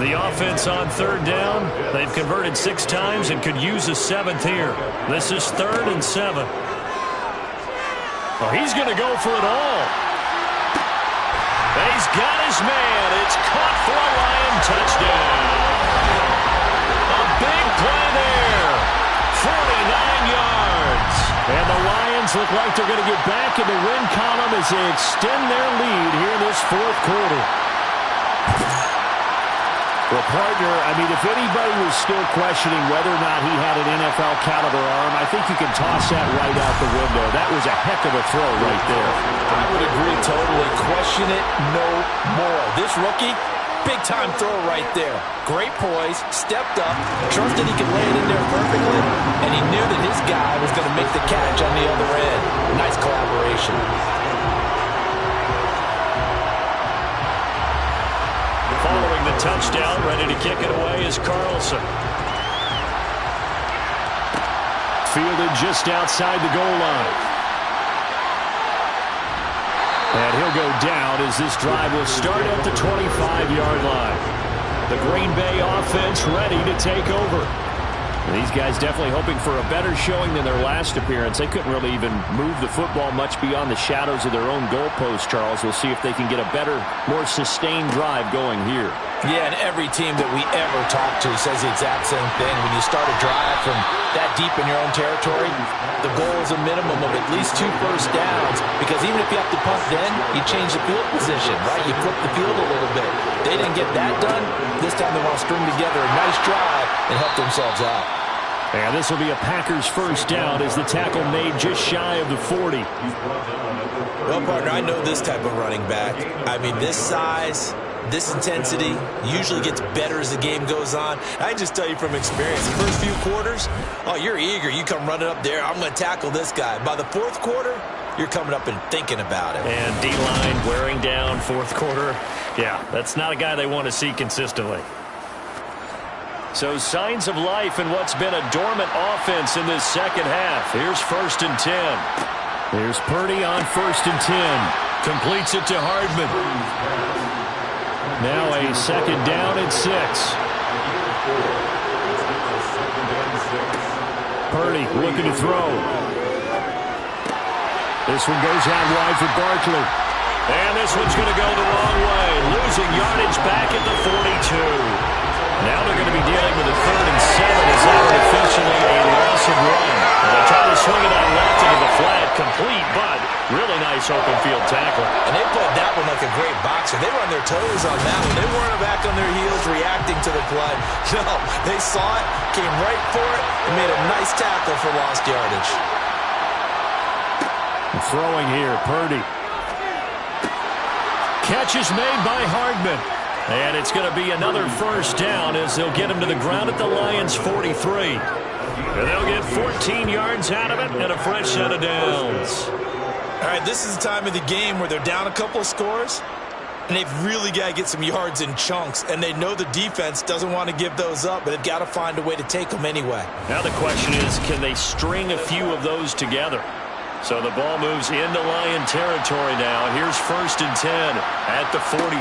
The offense on 3rd down. They've converted 6 times and could use a 7th here. This is 3rd and 7. Well, he's going to go for it all. He's got his man. It's caught for a Lion touchdown. A big play there. 49 yards. And the Lions look like they're going to get back in the win column as they extend their lead here in this 4th quarter. Well, partner, I mean, if anybody was still questioning whether or not he had an NFL caliber arm, I think you can toss that right out the window. That was a heck of a throw right there. I would agree totally. Question it no more. This rookie, big-time throw right there. Great poise, stepped up, trusted he could lay it in there perfectly, and he knew that his guy was going to make the catch on the other end. Nice collaboration. Following the touchdown, ready to kick it away is Carlson. Fielded just outside the goal line. And he'll go down as this drive will start at the 25-yard line. The Green Bay offense ready to take over. These guys definitely hoping for a better showing than their last appearance. They couldn't really even move the football much beyond the shadows of their own goalpost, Charles. We'll see if they can get a better, more sustained drive going here. Yeah, and every team that we ever talk to says the exact same thing. When you start a drive from that deep in your own territory, the goal is a minimum of at least 2 first downs, because even if you have to punt then, you change the field position, right? You flip the field a little bit. They didn't get that done. This time they want to string together a nice drive and help themselves out. And this will be a Packers first down as the tackle made just shy of the 40. Well, partner, I know this type of running back. I mean, this size, this intensity usually gets better as the game goes on. I just tell you from experience, the first few quarters, oh, you're eager. You come running up there, I'm going to tackle this guy. By the 4th quarter, you're coming up and thinking about it. And D-line wearing down 4th quarter. Yeah, that's not a guy they want to see consistently. So signs of life in what's been a dormant offense in this second half. Here's 1st and 10. Here's Purdy on 1st and 10. Completes it to Hardman. Now a 2nd down and 6. Purdy looking to throw. This one goes out wide for Barkley. And this one's going to go the wrong way. Losing yardage back at the 42. Now they're going to be dealing with a 3rd and 7 as that would officially a loss of run. They try to swing it on left into the flat, complete, but really nice open field tackle. And they played that one like a great boxer. They were on their toes on that one. They weren't back on their heels reacting to the play. No, they saw it, came right for it, and made a nice tackle for lost yardage. Throwing here, Purdy. Catch is made by Hardman. And it's going to be another first down as they'll get him to the ground at the Lions' 43. And they'll get 14 yards out of it and a fresh set of downs. All right, this is the time of the game where they're down a couple of scores, and they've really got to get some yards in chunks, and they know the defense doesn't want to give those up, but they've got to find a way to take them anyway. Now the question is, can they string a few of those together? So the ball moves into Lion territory now. Here's 1st and 10 at the 43.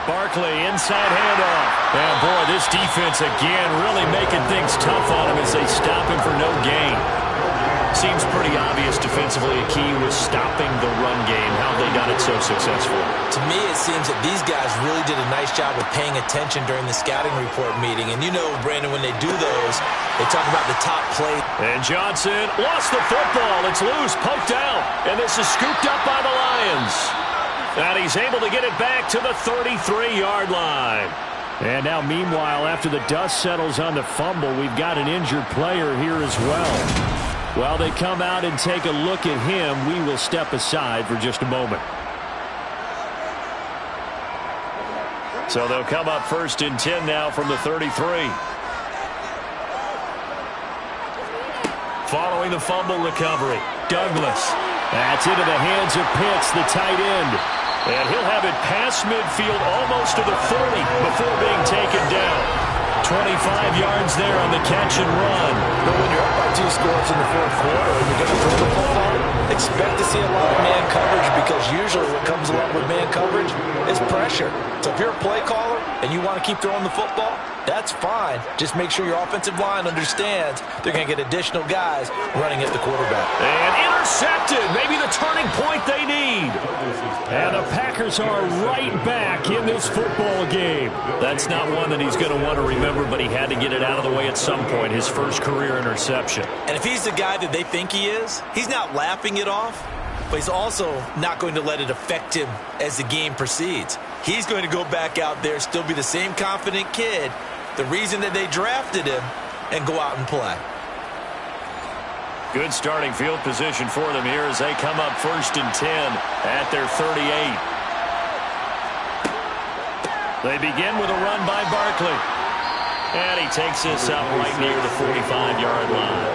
Barkley inside handoff. And boy, this defense again really making things tough on him as they stop him for no gain. Seems pretty obvious defensively a key was stopping the run game. How have they done it so successful? To me, it seems that these guys really did a nice job of paying attention during the scouting report meeting. And you know, Brandon, when they do those, they talk about the top play. And Johnson lost the football. It's loose, poked out. And this is scooped up by the Lions. And he's able to get it back to the 33-yard line. And now, meanwhile, after the dust settles on the fumble, we've got an injured player here as well. While they come out and take a look at him, we will step aside for just a moment. So they'll come up 1st and 10 now from the 33. Following the fumble recovery, Douglas. That's into the hands of Pitts, the tight end. And he'll have it past midfield almost to the 40 before being taken down. 25 yards there on the catch and run. But when you're up by 2 scores in the 4th quarter and you're going to throw the football, expect to see a lot of man coverage, because usually what comes along with man coverage is pressure. So if you're a play caller and you want to keep throwing the football, that's fine. Just make sure your offensive line understands they're going to get additional guys running at the quarterback. And intercepted. Maybe the turning point they need. And the Packers are right back in this football game. That's not one that he's going to want to remember, but he had to get it out of the way at some point. His first career interception. And if he's the guy that they think he is, he's not laughing it off, but he's also not going to let it affect him as the game proceeds. He's going to go back out there, still be the same confident kid, the reason that they drafted him, and go out and play. Good starting field position for them here as they come up 1st and 10 at their 38. They begin with a run by Barkley. And he takes this up right near the 45-yard line.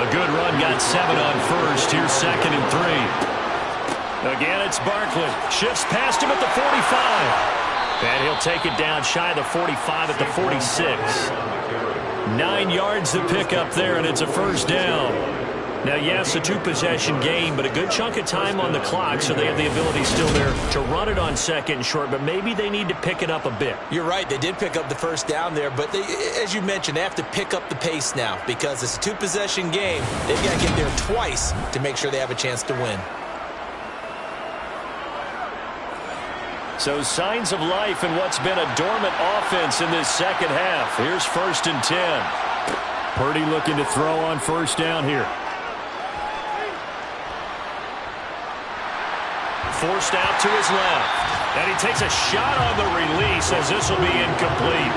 A good run, got 7 on 1st. Here's 2nd and 3. Again, it's Barkley. Shifts past him at the 45. And he'll take it down shy of the 45 at the 46. 9 yards to pick up there, and it's a 1st down. Now, yes, a 2-possession game, but a good chunk of time on the clock, so they have the ability still there to run it on 2nd and short, but maybe they need to pick it up a bit. You're right. They did pick up the 1st down there, but they, as you mentioned, they have to pick up the pace now because it's a 2-possession game. They've got to get there twice to make sure they have a chance to win. So signs of life in what's been a dormant offense in this second half. Here's 1st and 10. Purdy looking to throw on 1st down here. Forced out to his left. And he takes a shot on the release as this will be incomplete.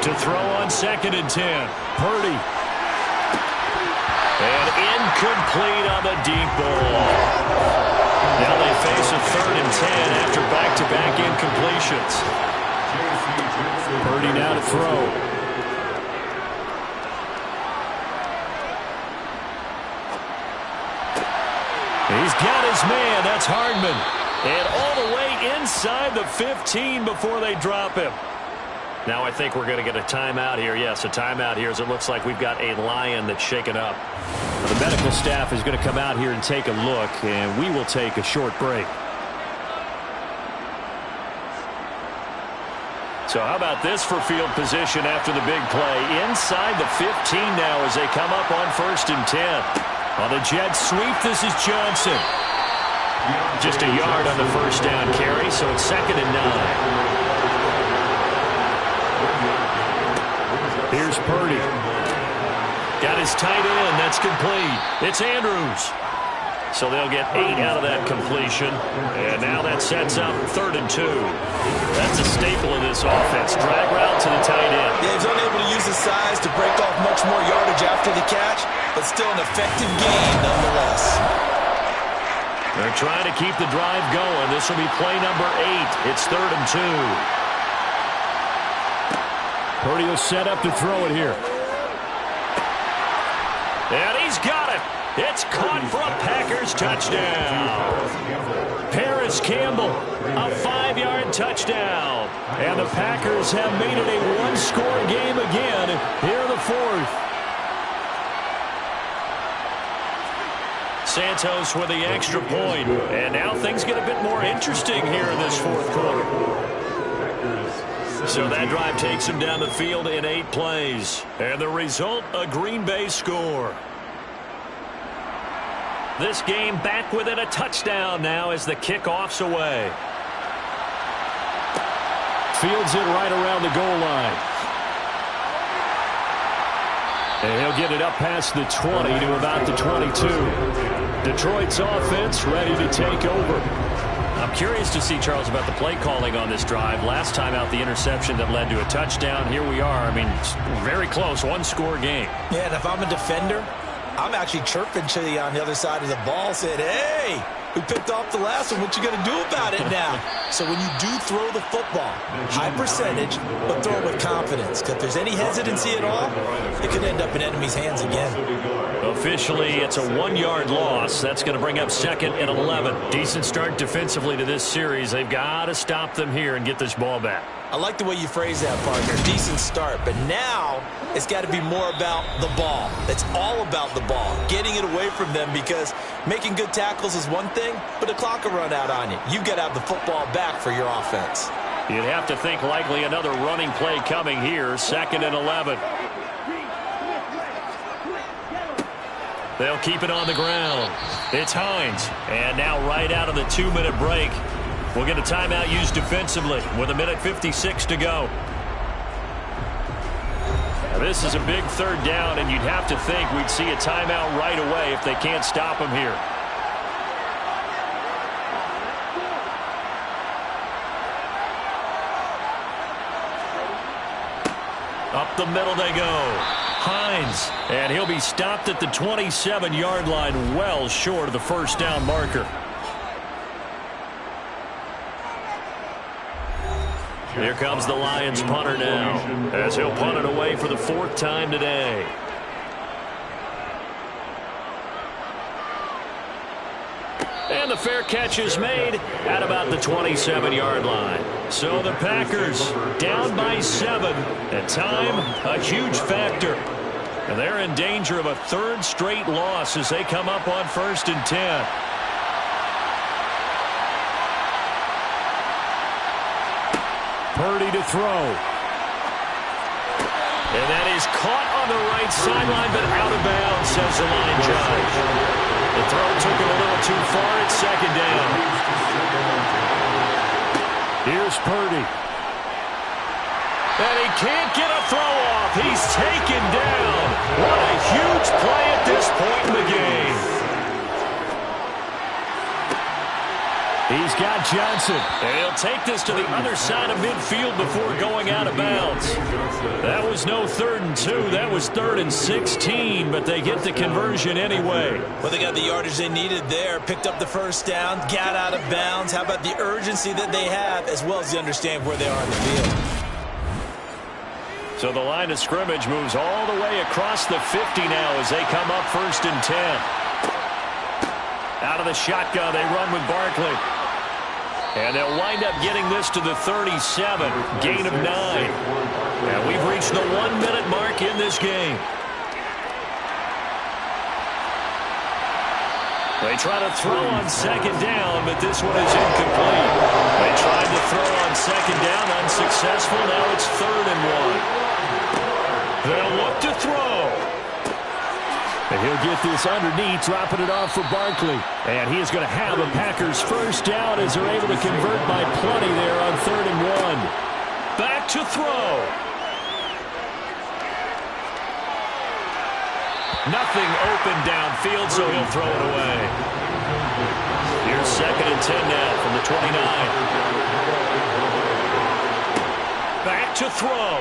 To throw on 2nd and 10. Purdy. And incomplete on the deep ball. Now they face a 3rd and 10 after back-to-back incompletions. Purdy now to throw. He's got his man. That's Hardman. And all the way inside the 15 before they drop him. Now I think we're going to get a timeout here. Yes, a timeout here as it looks like we've got a Lion that's shaken up. The medical staff is going to come out here and take a look, and we will take a short break. So how about this for field position after the big play? Inside the 15 now as they come up on 1st and 10. On the jet sweep, this is Johnson. Just a yard on the 1st down carry, so it's 2nd and 9. Here's Purdy. Got his tight end. That's complete. It's Andrews. So they'll get 8 out of that completion. And now that sets up 3rd and 2. That's a staple of this offense. Drag route to the tight end. Yeah, he's unable to use his size to break off much more yardage after the catch, but still an effective gain nonetheless. They're trying to keep the drive going. This will be play number 8. It's 3rd and 2. Purdy will set up to throw it here. And he's got it. It's caught for a Packers touchdown. Paris Campbell, a 5-yard touchdown. And the Packers have made it a one-score game again here in the 4th. Santos with the extra point. And now things get a bit more interesting here in this 4th quarter. Packers So that drive takes him down the field in 8 plays. And the result, a Green Bay score. This game back within a touchdown now as the kickoff's away. Fields it right around the goal line. And he'll get it up past the 20 to about the 22. Detroit's offense ready to take over. I'm curious to see, Charles, about the play calling on this drive. Last time out, the interception that led to a touchdown. Here we are. I mean, very close, one-score game. Yeah, and if I'm a defender, I'm actually chirping to you on the other side of the ball, saying, hey, we picked off the last one. What you going to do about it now? So when you do throw the football, high percentage, but throw it with confidence. Because if there's any hesitancy at all, it could end up in enemy's hands again. Officially, it's a 1-yard loss. That's going to bring up 2nd and 11. Decent start defensively to this series. They've got to stop them here and get this ball back. I like the way you phrase that, partner. Decent start. But now it's got to be more about the ball. It's all about the ball. Getting it away from them, because making good tackles is one thing, but the clock will run out on you. You've got to have the football back for your offense. You'd have to think likely another running play coming here. 2nd and 11. They'll keep it on the ground. It's Hines. And now right out of the 2-minute break, we'll get a timeout used defensively with 1:56 to go. Now this is a big 3rd down, and you'd have to think we'd see a timeout right away if they can't stop him here. Up the middle they go. Hines, and he'll be stopped at the 27-yard line, well short of the 1st down marker. Here comes the Lions punter now, as he'll punt it away for the 4th time today. And the fair catch is made at about the 27-yard line. So the Packers down by 7. At time, a huge factor. And they're in danger of a 3rd straight loss as they come up on 1st and 10. Purdy to throw. And that is caught on the right sideline, but out of bounds, says the line judge. The throw took it a little too far. It's 2nd down. Here's Purdy. And he can't get a throw off. He's taken down. What a huge play at this point in the game. He's got Johnson. And he'll take this to the other side of midfield before going out of bounds. That was no 3rd and 2. That was 3rd and 16, but they get the conversion anyway. Well, they got the yardage they needed there, picked up the 1st down, got out of bounds. How about the urgency that they have, as well as the understand where they are in the field? So the line of scrimmage moves all the way across the 50 now as they come up 1st and 10. Out of the shotgun, they run with Barkley. And they'll wind up getting this to the 37, gain of 9. And we've reached the 1-minute mark in this game. They try to throw on 2nd down, but this one is incomplete. They tried to throw on 2nd down, unsuccessful. Now it's 3rd and 1. They'll look to throw. And he'll get this underneath, dropping it off for Barkley. And he is going to have a Packers 1st down as they're able to convert by plenty there on 3rd and 1. Back to throw. Nothing open downfield, so he'll throw it away. Here's 2nd and 10 now from the 29. Back to throw.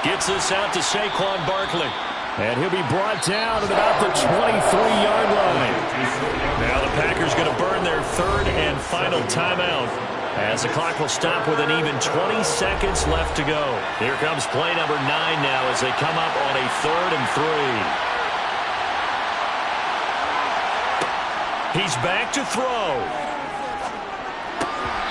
Gets this out to Saquon Barkley. And he'll be brought down at about the 23-yard line. Now the Packers going to burn their 3rd and final timeout, as the clock will stop with an even 20 seconds left to go. Here comes play number 9 now as they come up on a 3rd and 3. He's back to throw.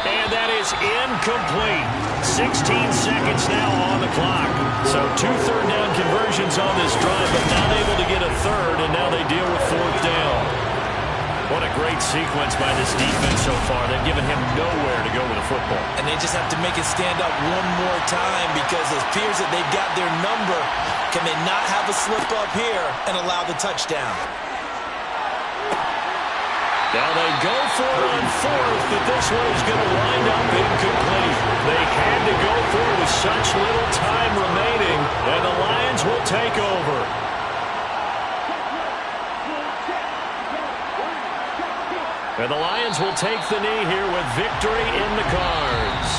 And that is incomplete. 16 seconds now on the clock. So 2 third down conversions on this drive, but not able to get a 3rd, and now they deal with 4th down. What a great sequence by this defense so far. They've given him nowhere to go with the football. And they just have to make it stand up one more time because it appears that they've got their number. Can they not have a slip up here and allow the touchdown? Now they go for it on fourth, but this one is going to wind up incomplete. They had to go for it with such little time remaining, and the Lions will take over. And the Lions will take the knee here with victory in the cards.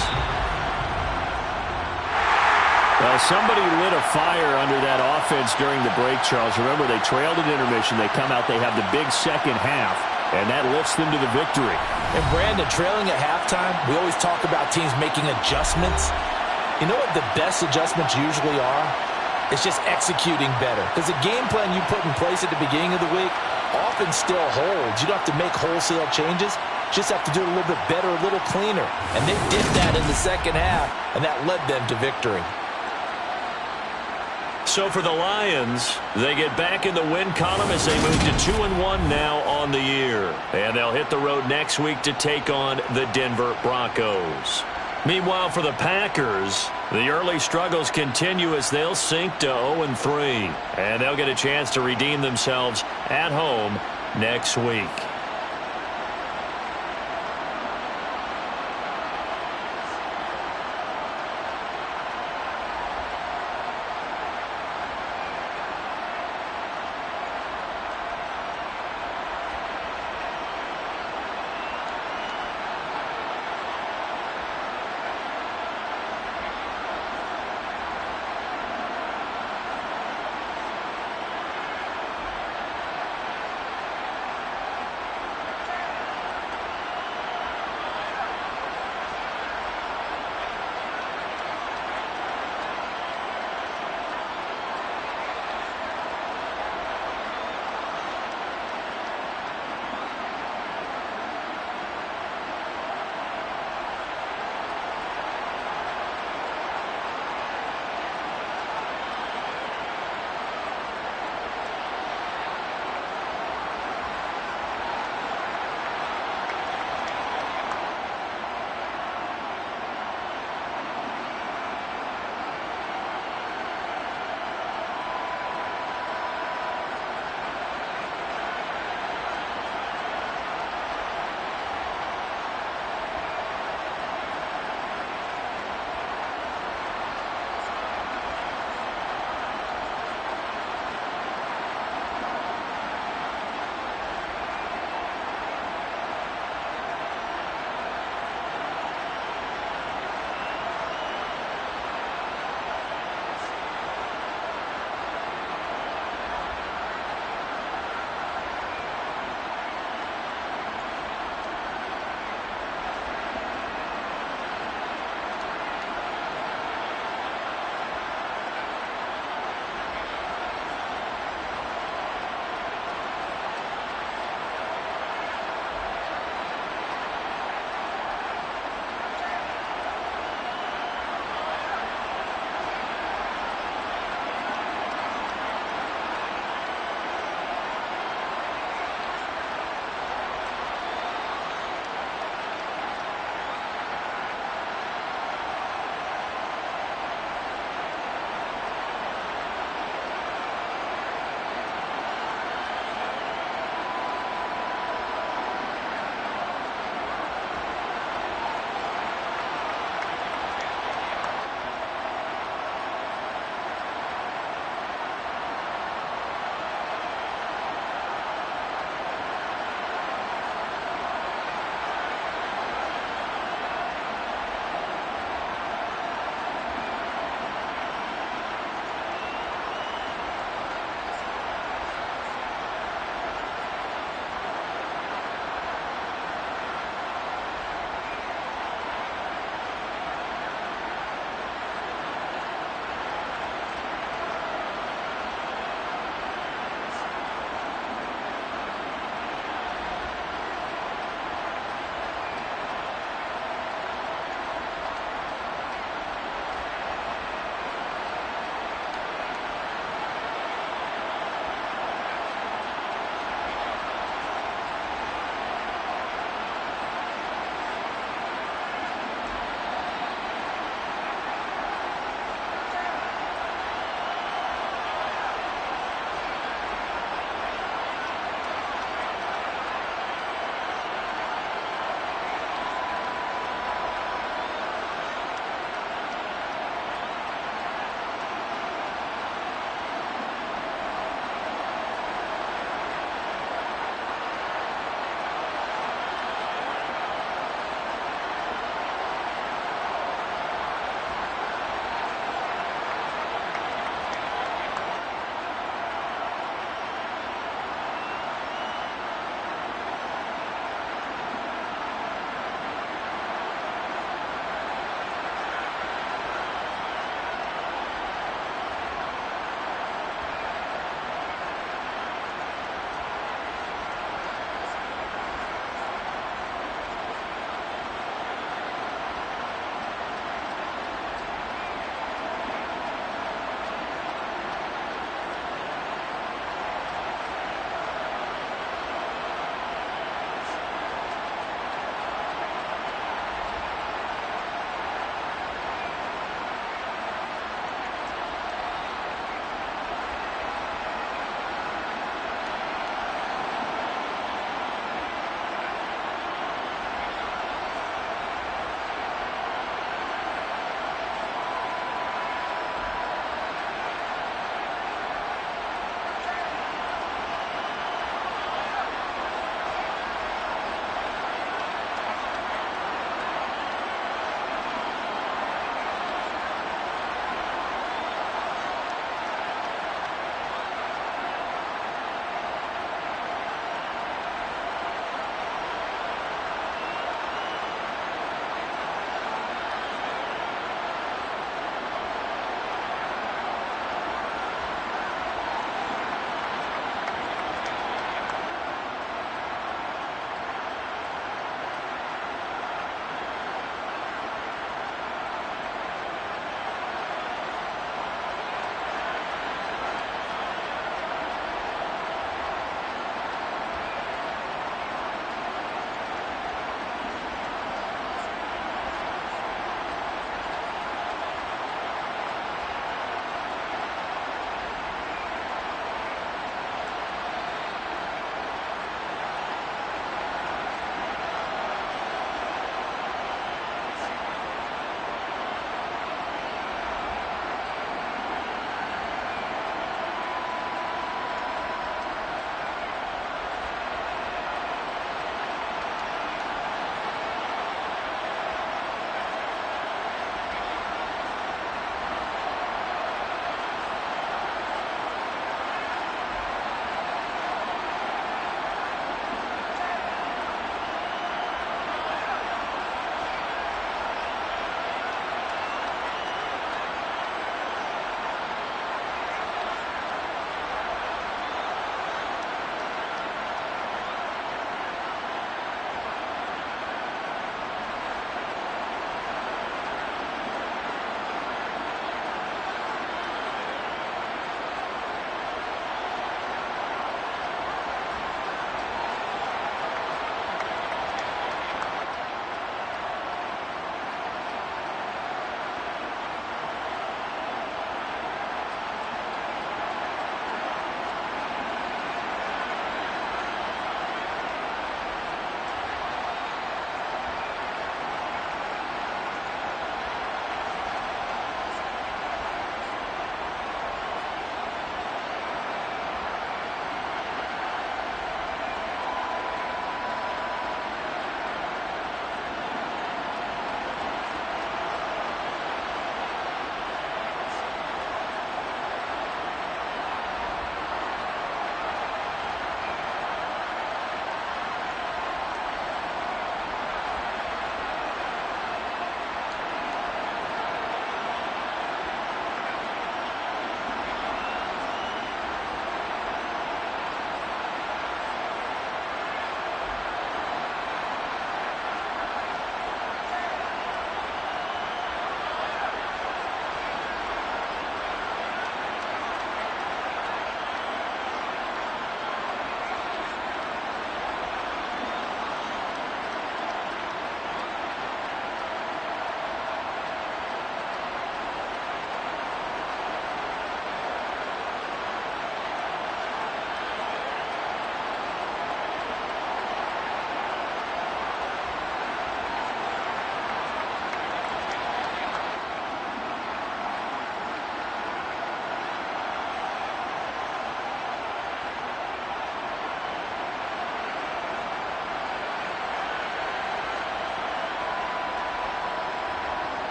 Well, somebody lit a fire under that offense during the break, Charles. Remember, they trailed at intermission. They come out, they have the big second half, and that lifts them to the victory. And Brandon, trailing at halftime, we always talk about teams making adjustments. You know what the best adjustments usually are? It's just executing better. Because the game plan you put in place at the beginning of the week often still holds. You don't have to make wholesale changes. Just have to do it a little bit better, a little cleaner. And they did that in the second half, and that led them to victory. So for the Lions, they get back in the win column as they move to 2-1 now on the year. And they'll hit the road next week to take on the Denver Broncos. Meanwhile, for the Packers, the early struggles continue as they'll sink to 0-3. And they'll get a chance to redeem themselves at home next week.